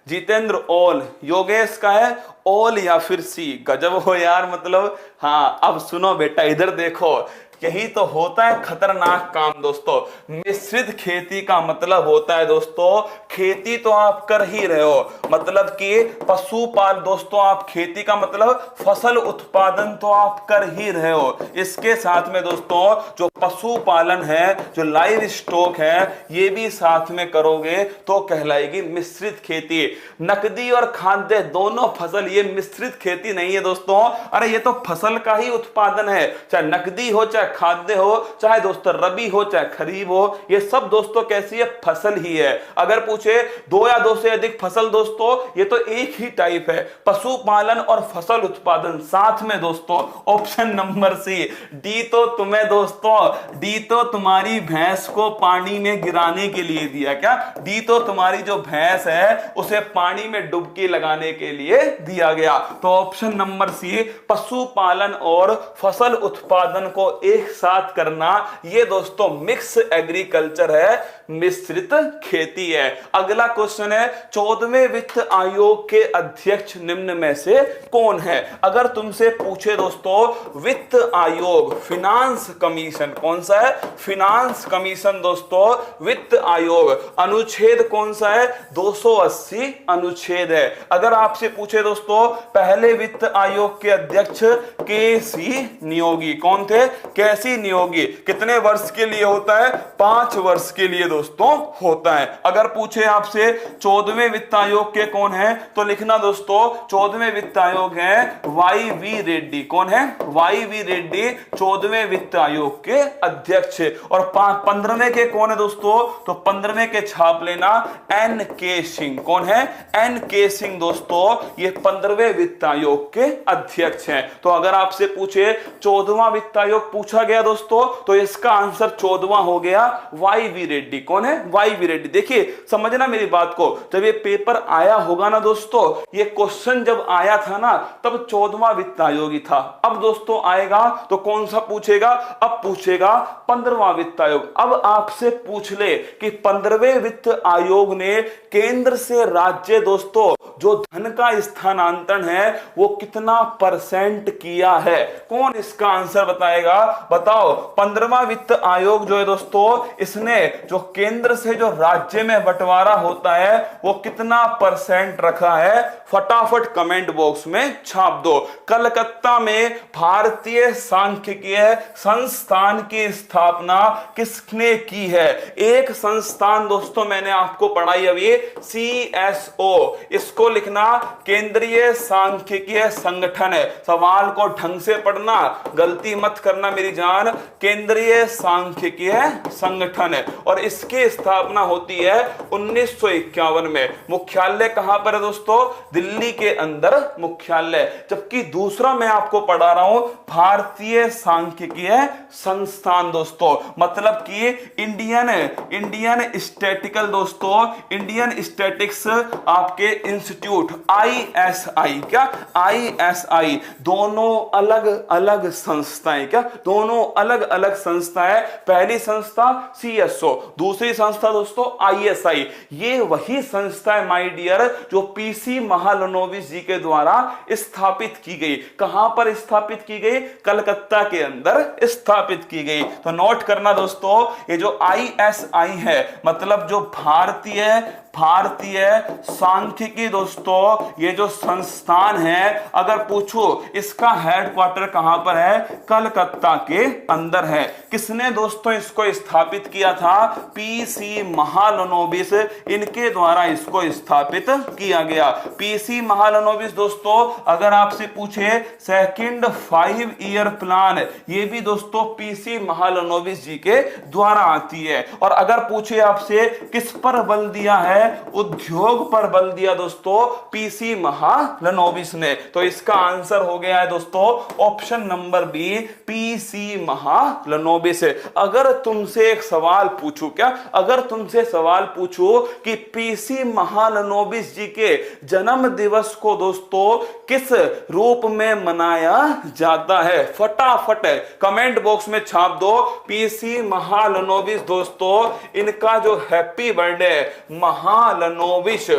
जितेंद्र ओल, योगेश का है ओल या फिर सी। गजब हो यार, मतलब हाँ। अब सुनो बेटा, इधर देखो, यही तो होता है खतरनाक काम दोस्तों। मिश्रित खेती का मतलब होता है दोस्तों खेती तो आप कर ही रहे हो, मतलब कि पशुपालन दोस्तों, आप खेती का मतलब फसल उत्पादन तो आप कर ही रहे हो। इसके साथ में दोस्तों जो पशुपालन है, जो लाइव स्टॉक है, ये भी साथ में करोगे तो कहलाएगी मिश्रित खेती। नकदी और खाद्य दोनों फसल, ये मिश्रित खेती नहीं है दोस्तों। अरे ये तो फसल का ही उत्पादन है, चाहे नकदी हो, चाहे खाद्य हो, चाहे दोस्तों रबी हो, चाहे खरीफ हो, ये सब दोस्तों कैसी है? फसल ही है। अगर पूछे 2 या 2 से अधिक फसल दोस्तों, ये तो एक ही टाइप है, पशुपालन और फसल उत्पादन साथ में दोस्तों। ऑप्शन नंबर सी, डी तो तुम्हें दोस्तों, डी तो तुम्हारी भैंस को पानी में गिराने के लिए दिया। क्या? डी तो तुम्हारी जो भैंस है उसे पानी में डुबकी लगाने के लिए दिया गया। तो ऑप्शन नंबर सी, पशुपालन और फसल उत्पादन को एक साथ करना, ये दोस्तों मिक्स एग्रीकल्चर है, मिश्रित खेती है। अगला क्वेश्चन है, 14वें वित्त आयोग के अध्यक्ष निम्न में से कौन है? अगर तुमसे पूछे दोस्तों वित्त आयोग, फिनांस कमीशन, कौन सा है? फिनांस कमीशन दोस्तों, वित्त आयोग। अनुच्छेद कौन सा है? 280 अनुच्छेद है। अगर आपसे पूछे दोस्तों पहले वित्त आयोग के अध्यक्ष KC नियोगी, कौन थे? KC नियोगी। कितने वर्ष के लिए होता है? 5 वर्ष के लिए दोस्तों होता है। अगर पूछे आपसे 14वें वित्त आयोग के कौन है, तो लिखना दोस्तों 14वें वित्त आयोग है YV रेड्डी। कौन है? YV रेड्डी 14वें वित्त आयोग के अध्यक्ष। और 15वें के कौन है दोस्तों? तो 15वें के छाप लेना NK सिंह। कौन है? NK सिंह दोस्तों, ये 15वें वित्त आयोग के अध्यक्ष हैं। तो अगर आपसे पूछे 14वां वित्त आयोग पूछा गया दोस्तों, तो इसका आंसर 14वां हो गया YV रेड्डी। कौन है? YV रेड्डी। देखिए समझना मेरी बात को, जब ये पेपर आया होगा ना दोस्तों, ये क्वेश्चन जब आया था ना, तब 14वां वित्त आयोग ही था। अब दोस्तों आएगा तो कौन सा पूछेगा? अब पूछेगा पूछेगा 15वां वित्त आयोग। अब आपसे पूछ ले कि 15वें वित्त आयोग ने केंद्र से राज्य दोस्तों जो धन का स्थानांतरण है वो कितना परसेंट किया है, कौन इसका आंसर बताएगा? बताओ 15वां वित्त आयोग जो है दोस्तों इसने जो केंद्र से जो राज्य में बंटवारा होता है वो कितना परसेंट रखा है? फटाफट कमेंट बॉक्स में छाप दो। कलकत्ता में भारतीय सांख्यिकीय संस्थान की स्थापना किसने की है? एक संस्थान दोस्तों मैंने आपको पढ़ाई अभी CSO, इसको लिखना केंद्रीय सांख्यिकीय संगठन है। सवाल को ढंग से पढ़ना, गलती मत करना मेरी जान। केंद्रीय सांख्यिकीय संगठन है और इसकी स्थापना होती है 1951 में। मुख्यालय कहां पर है दोस्तों? दिल्ली के अंदर मुख्यालय। जबकि दूसरा मैं आपको पढ़ा रहा हूं भारतीय सांख्यिकीय संस्थान दोस्तों, मतलब कि इंडियन स्टैटिकल दोस्तों, इंडियन स्टैटिक्स आपके इंस्टीट्यूट ISI, क्या ISI, दोनों अलग अलग संस्थाएं, क्या दोनों अलग अलग संस्थाएं। पहली संस्था CSO, दूसरी संस्था दोस्तों ISI। ये वही संस्था है माय डियर जो PC महालनोबिस जी के द्वारा स्थापित की गई। कहां पर स्थापित की गई? कलकत्ता के अंदर स्थापित की गई। तो नोट करना दोस्तों, ये जो ISI है मतलब जो भारतीय सांख्यिकी दोस्तों, ये जो संस्थान है अगर पूछो इसका हेडक्वार्टर कहां पर है? कलकत्ता के अंदर है। किसने दोस्तों इसको स्थापित किया था? PC महालनोबिस, इनके द्वारा इसको स्थापित किया गया। PC महालनोबिस दोस्तों अगर आपसे पूछे सेकंड 5 ईयर प्लान, ये भी दोस्तों PC महालनोबिस जी के द्वारा आती है। और अगर पूछे आपसे किस पर बल दिया है? उद्योग पर बल दिया दोस्तों PC महालनोबिस ने। तो इसका आंसर हो गया है दोस्तों option number B, PC Mahalanobis. अगर तुमसे एक सवाल पूछूं, क्या अगर तुमसे सवाल पूछूं कि PC महालनोबिस जी के जन्म दिवस को दोस्तों किस रूप में मनाया जाता है? फटाफट कमेंट बॉक्स में छाप दो। PC महालनोबिस दोस्तों इनका जो हैप्पी बर्थडे महालनोबिस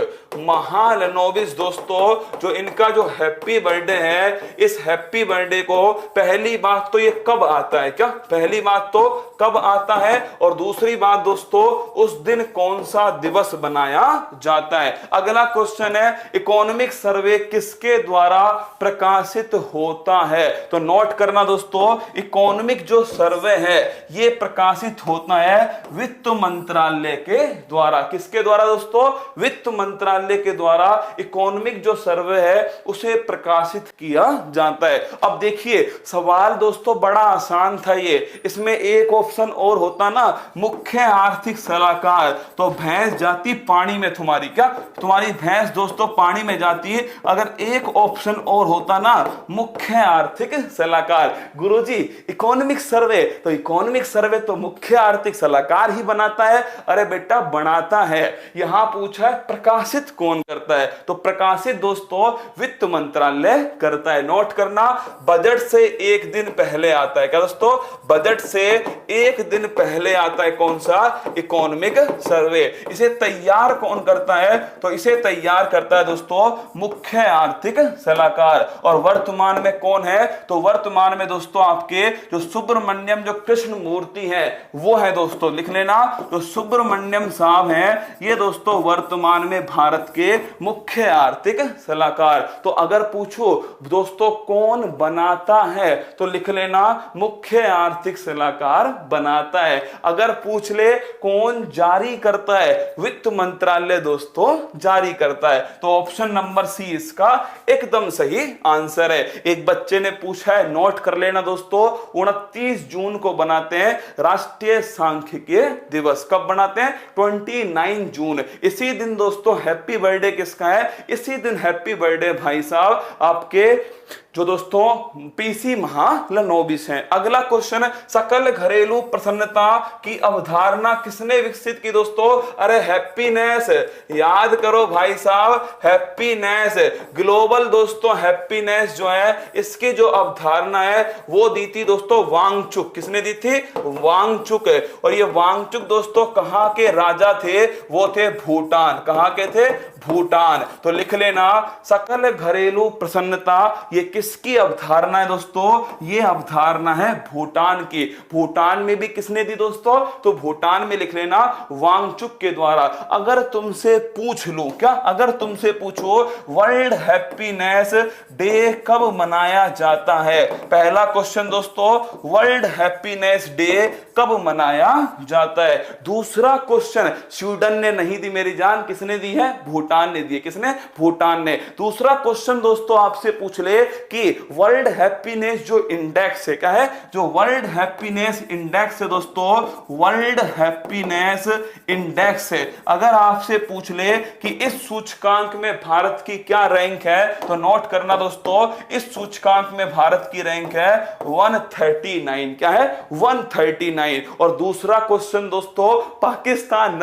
दोस्तों जो इनका जो हैप्पी बर्थडे है, इस हैप्पी बर्थडे को पहली बात तो ये कब आता है? क्या पहली बात तो कब आता है? और दूसरी बात दोस्तों उस दिन कौन सा दिवस बनाया जाता है? अगला क्वेश्चन है इकोनॉमिक सर्वे किसके द्वारा प्रकाशित होता है? तो नोट करना दोस्तों, इकोनॉमिक जो सर्वे है ये प्रकाशित होता है वित्त मंत्रालय के द्वारा। किसके द्वारा दोस्तों? वित्त मंत्रालय के द्वारा इकोनॉमिक जो सर्वे है उसे प्रकाशित किया जाता है। अब देखिए सवाल दोस्तों बड़ा आसान था ये, इसमें एक ऑप्शन और होता ना, मुख्य आर्थिक सलाहकार। तो भैंस जाती पानी में तुम्हारी, क्या तुम्हारी भैंस दोस्तों पानी में जाती है। अगर एक ऑप्शन और होता ना, मुख्य आर्थिक सलाहकार। गुरुजी इकोनॉमिक सर्वे, तो इकोनॉमिक सर्वे तो मुख्य आर्थिक सलाहकार ही बनाता है। अरे बेटा बनाता है, यहां पूछा है प्रकाशित कौन करता है? तो प्रकाशित दोस्तों वित्त मंत्रालय करता है। नोट करना, बजट से एक दिन पहले आता है। क्या दोस्तों? बजट से एक दिन पहले आता है कौन सा? Economic survey. इसे तैयार कौन करता है? तो इसे तैयार करता है दोस्तों मुख्य आर्थिक सलाहकार। और वर्तमान में कौन है? तो वर्तमान में दोस्तों आपके जो सुब्रमण्यम जो कृष्ण मूर्ति है वो है दोस्तों, लिख लेना, जो सुब्रमण्यम साहब हैं ये दोस्तों वर्तमान में भारत के मुख्य आर्थिक सलाहकार। तो अगर पूछो दोस्तों कौन बनाता है तो लिख लेना मुख्य आर्थिक सलाहकार बनाता है। अगर पूछ ले कौन जारी करता है? वित्त मंत्रालय दोस्तों जारी करता है। तो ऑप्शन नंबर सी इसका एकदम सही आंसर है। एक बच्चे ने पूछा है, नोट कर लेना दोस्तों, 29 जून को बनाते हैं राष्ट्रीय सांख्यिकीय दिवस। कब बनाते हैं? 29 जून। इसी दिन दोस्तों हैप्पी बर्थडे किसका है? इसी दिन हैप्पी बर्थडे भाई साहब आपके जो दोस्तों पीसी महालनोबिस हैं। अगला क्वेश्चन, सकल घरेलू प्रसन्नता की अवधारणा किसने विकसित की दोस्तों? अरे हैप्पीनेस, याद करो भाई साहब, हैप्पीनेस, ग्लोबल दोस्तों हैप्पीनेस जो है इसकी जो अवधारणा है वो दी थी दोस्तों वांगचुक। किसने दी थी? वांगचुक। और ये वांगचुक दोस्तों कहां के राजा थे? वो थे भूटान। कहां के थे? भूटान। तो लिख लेना, सकल घरेलू प्रसन्नता ये किसकी अवधारणा है दोस्तों? ये अवधारणा है भूटान की। भूटान में भी किसने दी दोस्तों? तो भूटान में लिख लेना वांगचुक के द्वारा। अगर तुमसे पूछ लूं, क्या अगर तुमसे पूछो वर्ल्ड हैप्पीनेस डे कब मनाया जाता है? पहला क्वेश्चन दोस्तों, वर्ल्ड हैप्पीनेस डे कब मनाया जाता है? दूसरा क्वेश्चन, स्वीडन ने नहीं दी मेरी जान, किसने दी है? भूटान ने दी है। किसने? भूटान ने। दूसरा क्वेश्चन दोस्तों आपसे पूछ ले कि वर्ल्ड हैप्पीनेस जो इंडेक्स है, क्या है? जो वर्ल्ड हैप्पीनेस इंडेक्स है दोस्तों, वर्ल्ड हैप्पीनेस इंडेक्स है, अगर आपसे पूछ ले कि इस सूचकांक में भारत की क्या रैंक है, तो नोट करना दोस्तों, इस सूचकांक में भारत की रैंक है 139। क्या है? 139। और दूसरा क्वेश्चन दोस्तों, पाकिस्तान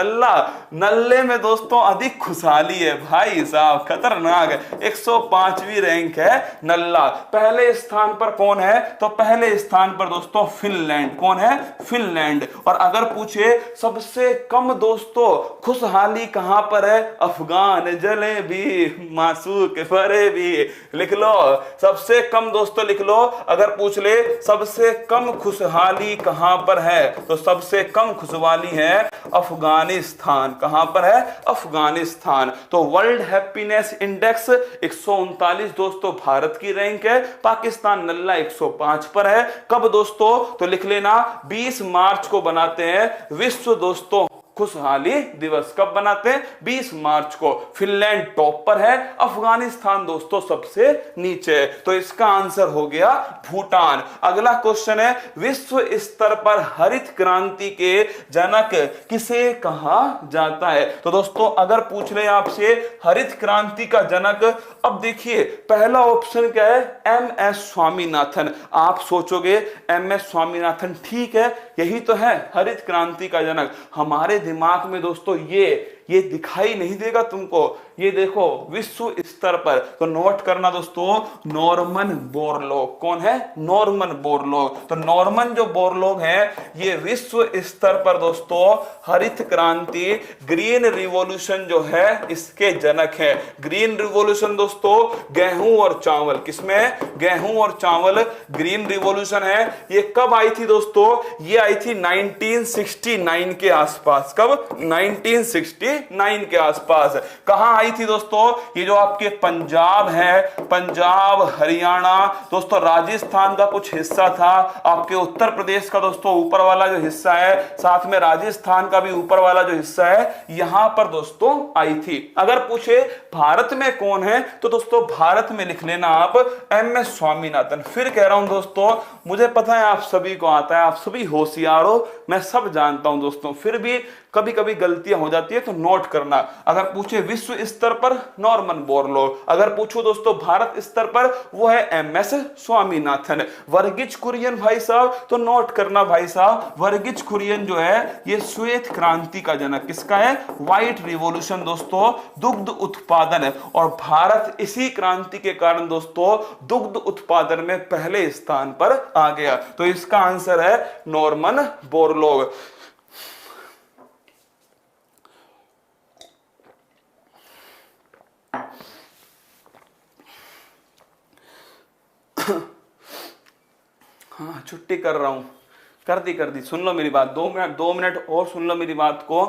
नल्ले में दोस्तों अधिक खुशहाली है भाई साहब, खतरनाक है, 105वीं रैंक है नल्ला। पहले स्थान पर कौन है? तो पहले स्थान पर दोस्तों फिनलैंड। कौन है? फिनलैंड। और अगर पूछे सबसे कम दोस्तों खुशहाली कहां पर है? अफगान जलेबी मासूक फरेबी। लिख लो सबसे कम दोस्तों, लिख लो। अगर पूछ ले सबसे कम खुशहाली कहां पर है, तो सबसे कम खुशहाली है अफगानिस्तान। कहां पर है? अफगानिस्तान। तो वर्ल्ड हैप्पीनेस इंडेक्स 139 दोस्तों भारत की रैंक है, पाकिस्तान नल्ला 105 पर है। कब दोस्तों? तो लिख लेना 20 मार्च को बनाते हैं विश्व दोस्तों खुशहाली दिवस। कब बनाते हैं? 20 मार्च को। फिनलैंड टॉप पर है, अफगानिस्तान दोस्तों सबसे नीचे है। तो इसका आंसर हो गया भूटान। अगला क्वेश्चन है, विश्व स्तर पर हरित क्रांति के जनक किसे कहा जाता है? तो दोस्तों अगर पूछ ले आपसे हरित क्रांति का जनक, अब देखिए पहला ऑप्शन क्या है? एमएस स्वामीनाथन। आप सोचोगे एमएस स्वामीनाथन, ठीक है, यही तो है हरित क्रांति का जनक। हमारे दिमाग में दोस्तों ये दिखाई नहीं देगा तुमको। ये देखो विश्व स्तर पर, तो नोट करना दोस्तों नॉर्मन बोरलॉग। कौन है? Norman Borlaug. तो नॉर्मन जो बोरलॉग है ये विश्व स्तर पर दोस्तों हरित क्रांति, ग्रीन रिवॉल्यूशन जो है इसके जनक है। ग्रीन रिवॉल्यूशन दोस्तों गेहूं और चावल, किसमें? गेहूं और चावल ग्रीन रिवॉल्यूशन है। ये कब आई थी दोस्तों? ये आई थी 1969 के आसपास। कब? 1969 के आसपास। कहां आई थी दोस्तों? ये जो आपके पंजाब है, पंजाब, हरियाणा दोस्तों, राजस्थान का कुछ हिस्सा था, आपके उत्तर प्रदेश का दोस्तों ऊपर वाला जो हिस्सा है, साथ में राजस्थान का भी ऊपर वाला जो हिस्सा है, यहां पर दोस्तों आई थी। अगर पूछे भारत में कौन है, तो दोस्तों भारत में लिख लेना आप एमएस स्वामीनाथन। फिर कह रहा हूं दोस्तों, मुझे पता है आप सभी को आता है, आप सभी होशियार हो, मैं सब जानता हूं दोस्तों, फिर भी कभी कभी गलतियां हो जाती है, तो नोट करना। अगर पूछे विश्व स्तर पर नॉर्मन बोरलॉग, अगर पूछो दोस्तों भारत स्तर पर, वो है एमएस स्वामीनाथन। वर्गीज कुरियन भाई साहब, तो नोट करना भाई साहब, वर्गीज कुरियन जो है ये श्वेत क्रांति का जनक। किसका है? व्हाइट रिवॉल्यूशन दोस्तों, दुग्ध उत्पादन है। और भारत इसी क्रांति के कारण दोस्तों दुग्ध उत्पादन में पहले स्थान पर आ गया। तो इसका आंसर है नॉर्मन बोरलॉग। हाँ छुट्टी कर रहा हूं, कर दी। सुन लो मेरी बात, 2 मिनट और सुन लो मेरी बात को।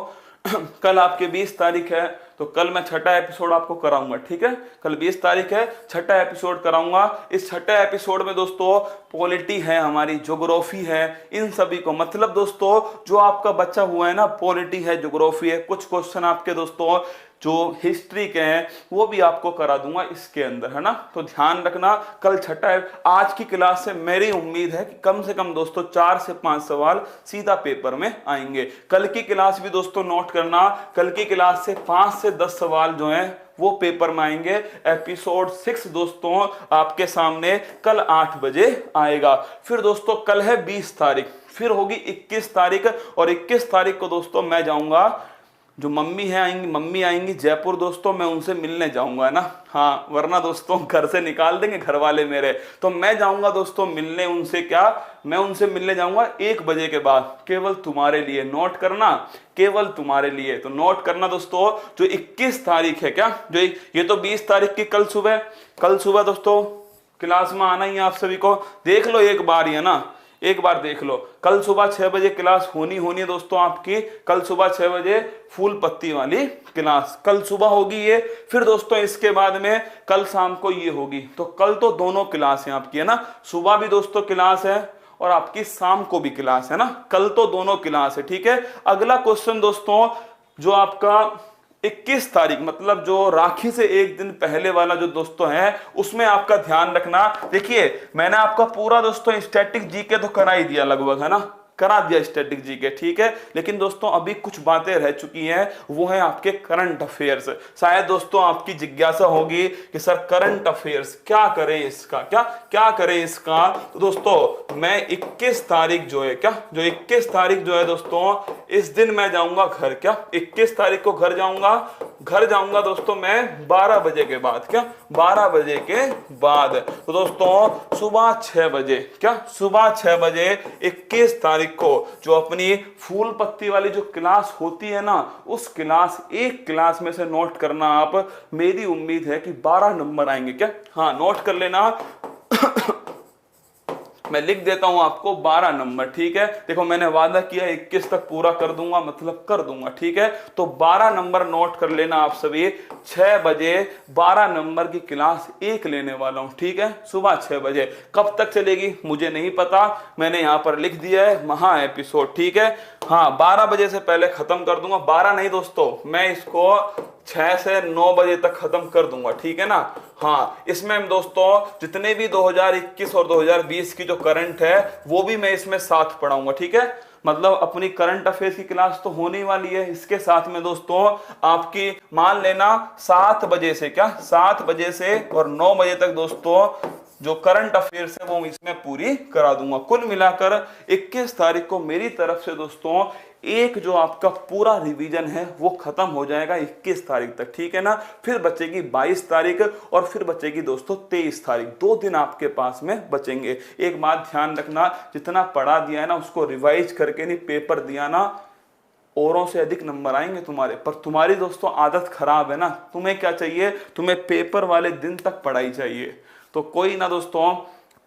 कल आपके 20 तारीख है, तो कल मैं 6ठा एपिसोड आपको कराऊंगा, ठीक है? कल 20 तारीख है, 6ठा एपिसोड कराऊंगा। इस 6ठे एपिसोड में दोस्तों पॉलिटी है, हमारी ज्योग्राफी है, इन सभी को, मतलब दोस्तों जो आपका बच्चा हुआ है ना, पॉलिटी है, ज्योग्राफी है, कुछ क्वेश्चन आपके दोस्तों जो हिस्ट्री के हैं वो भी आपको करा दूंगा इसके अंदर, है ना? तो ध्यान रखना, कल 6ठा है। आज की क्लास से मेरी उम्मीद है कि कम से कम दोस्तों 4 से 5 सवाल सीधा पेपर में आएंगे। कल की क्लास भी दोस्तों नोट करना, कल की क्लास से 5 से 10 सवाल जो हैं वो पेपर में आएंगे। एपिसोड 6 दोस्तों आपके सामने कल 8 बजे आएगा। फिर दोस्तों कल है 20 तारीख, फिर होगी 21 तारीख, और 21 तारीख को दोस्तों मैं जाऊंगा, जो मम्मी आएंगी जयपुर दोस्तों, मैं उनसे मिलने जाऊंगा ना। हाँ, वरना दोस्तों घर से निकाल देंगे घर वाले मेरे। तो मैं जाऊंगा दोस्तों मिलने उनसे। क्या, मैं उनसे मिलने जाऊंगा 1 बजे के बाद, केवल तुम्हारे लिए। नोट करना, केवल तुम्हारे लिए। तो नोट करना दोस्तों, जो 21 तारीख है, क्या जो ये तो 20 तारीख की कल सुबह दोस्तों क्लास में आना ही है आप सभी को। देख लो एक बार, है ना, एक बार देख लो। कल सुबह 6 बजे क्लास होनी है दोस्तों आपकी। कल सुबह 6 बजे फूल पत्ती वाली क्लास कल सुबह होगी ये। फिर दोस्तों इसके बाद में कल शाम को ये होगी। तो कल तो दोनों क्लास है आपकी, है ना। सुबह भी दोस्तों क्लास है और आपकी शाम को भी क्लास है ना। कल तो दोनों क्लास है, ठीक है। अगला क्वेश्चन दोस्तों, जो आपका 21 तारीख मतलब जो राखी से एक दिन पहले वाला जो दोस्तों है, उसमें आपका ध्यान रखना। देखिए मैंने आपका पूरा दोस्तों स्टैटिक जीके तो करा ही दिया लगभग, है ना, करा दिया स्टैटिक जीके, ठीक है। लेकिन दोस्तों अभी कुछ बातें रह चुकी हैं, वो है आपके करंट अफेयर्स। शायद दोस्तों आपकी जिज्ञासा होगी कि सर करंट अफेयर्स क्या करें इसका, क्या करें इसका। तो दोस्तों मैं 21 तारीख जो है, जो 21 तारीख जो है दोस्तों, इस दिन मैं जाऊंगा घर। 21 तारीख को घर जाऊंगा दोस्तों मैं 12 बजे के बाद। 12 बजे के बाद। तो दोस्तों सुबह 6 बजे, सुबह 6 बजे 21 तारीख को जो अपनी फूल पत्ती वाली जो क्लास होती है ना, उस क्लास, एक क्लास में से नोट करना आप। मेरी उम्मीद है कि 12 नंबर आएंगे। हाँ, नोट कर लेना। मैं लिख देता हूं आपको 12 नंबर, ठीक है। देखो मैंने वादा किया 21 तक पूरा कर दूंगा, मतलब कर दूंगा, ठीक है। तो 12 नंबर नोट कर लेना आप सभी। 6 बजे 12 नंबर की क्लास एक लेने वाला हूं, ठीक है, सुबह 6 बजे। कब तक चलेगी मुझे नहीं पता, मैंने यहां पर लिख दिया है महा एपिसोड, ठीक है। हाँ, 12 बजे से पहले खत्म कर दूंगा। 12 नहीं दोस्तों, मैं इसको 6 से 9 बजे तक खत्म कर दूंगा, ठीक है ना। हाँ, इसमें हम दोस्तों जितने भी 2021 और 2020 की जो करंट है वो भी मैं इसमें साथ पढ़ाऊंगा, ठीक है। मतलब अपनी करंट अफेयर्स की क्लास तो होने वाली है, इसके साथ में दोस्तों आपकी मान लेना 7 बजे से, 7 बजे से और 9 बजे तक दोस्तों जो करंट अफेयर्स है वो इसमें पूरी करा दूंगा। कुल मिलाकर 21 तारीख को मेरी तरफ से दोस्तों एक जो आपका पूरा रिवीजन है वो खत्म हो जाएगा 21 तारीख तक, ठीक है ना। फिर बचेगी 22 तारीख और फिर बचेगी दोस्तों 23 तारीख। 2 दिन आपके पास में बचेंगे। एक बात ध्यान रखना, जितना पढ़ा दिया है ना उसको रिवाइज करके नहीं पेपर दिया ना, औरों से अधिक नंबर आएंगे तुम्हारे। पर तुम्हारी दोस्तों आदत खराब है ना। तुम्हें क्या चाहिए, तुम्हें पेपर वाले दिन तक पढ़ाई चाहिए। तो कोई ना दोस्तों,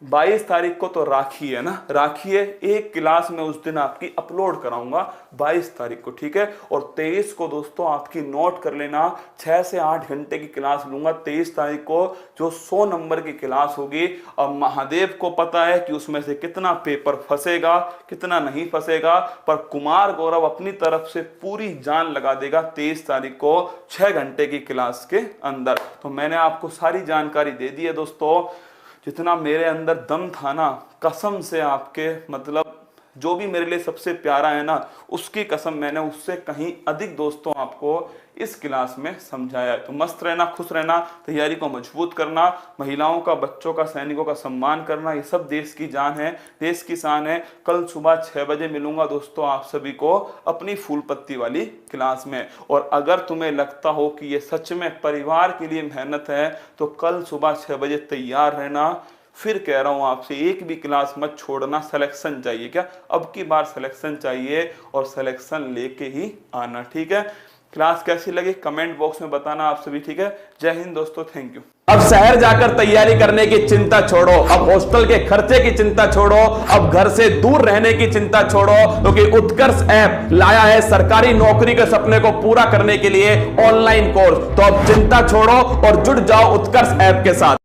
22 तारीख को तो राखी है ना, राखी है। एक क्लास में उस दिन आपकी अपलोड कराऊंगा 22 तारीख को, ठीक है। और 23 को दोस्तों आपकी नोट कर लेना, 6 से 8 घंटे की क्लास लूंगा 23 तारीख को, जो 100 नंबर की क्लास होगी। अब महादेव को पता है कि उसमें से कितना पेपर फंसेगा कितना नहीं फंसेगा, पर कुमार गौरव अपनी तरफ से पूरी जान लगा देगा 23 तारीख को 6 घंटे की क्लास के अंदर। तो मैंने आपको सारी जानकारी दे दी है दोस्तों। जितना मेरे अंदर दम था ना, कसम से आपके मतलब जो भी मेरे लिए सबसे प्यारा है ना, उसकी कसम मैंने उससे कहीं अधिक दोस्तों आपको इस क्लास में समझाया है। तो मस्त रहना, खुश रहना, तैयारी को मजबूत करना, महिलाओं का, बच्चों का, सैनिकों का सम्मान करना, ये सब देश की जान है, देश की शान है। कल सुबह 6 बजे मिलूंगा दोस्तों आप सभी को अपनी फूल पत्ती वाली क्लास में। और अगर तुम्हें लगता हो कि ये सच में परिवार के लिए मेहनत है तो कल सुबह 6 बजे तैयार रहना। फिर कह रहा हूं आपसे, एक भी क्लास मत छोड़ना। सिलेक्शन चाहिए, क्या अब की बार सिलेक्शन चाहिए और सिलेक्शन लेके ही आना, ठीक है। क्लास कैसी लगी कमेंट बॉक्स में बताना आप सभी, ठीक है। जय हिंद दोस्तों, थैंक यू। अब शहर जाकर तैयारी करने की चिंता छोड़ो, अब हॉस्टल के खर्चे की चिंता छोड़ो, अब घर से दूर रहने की चिंता छोड़ो, क्योंकि उत्कर्ष ऐप लाया है सरकारी नौकरी के सपने को पूरा करने के लिए ऑनलाइन कोर्स। तो अब चिंता छोड़ो और जुड़ जाओ उत्कर्ष ऐप के साथ।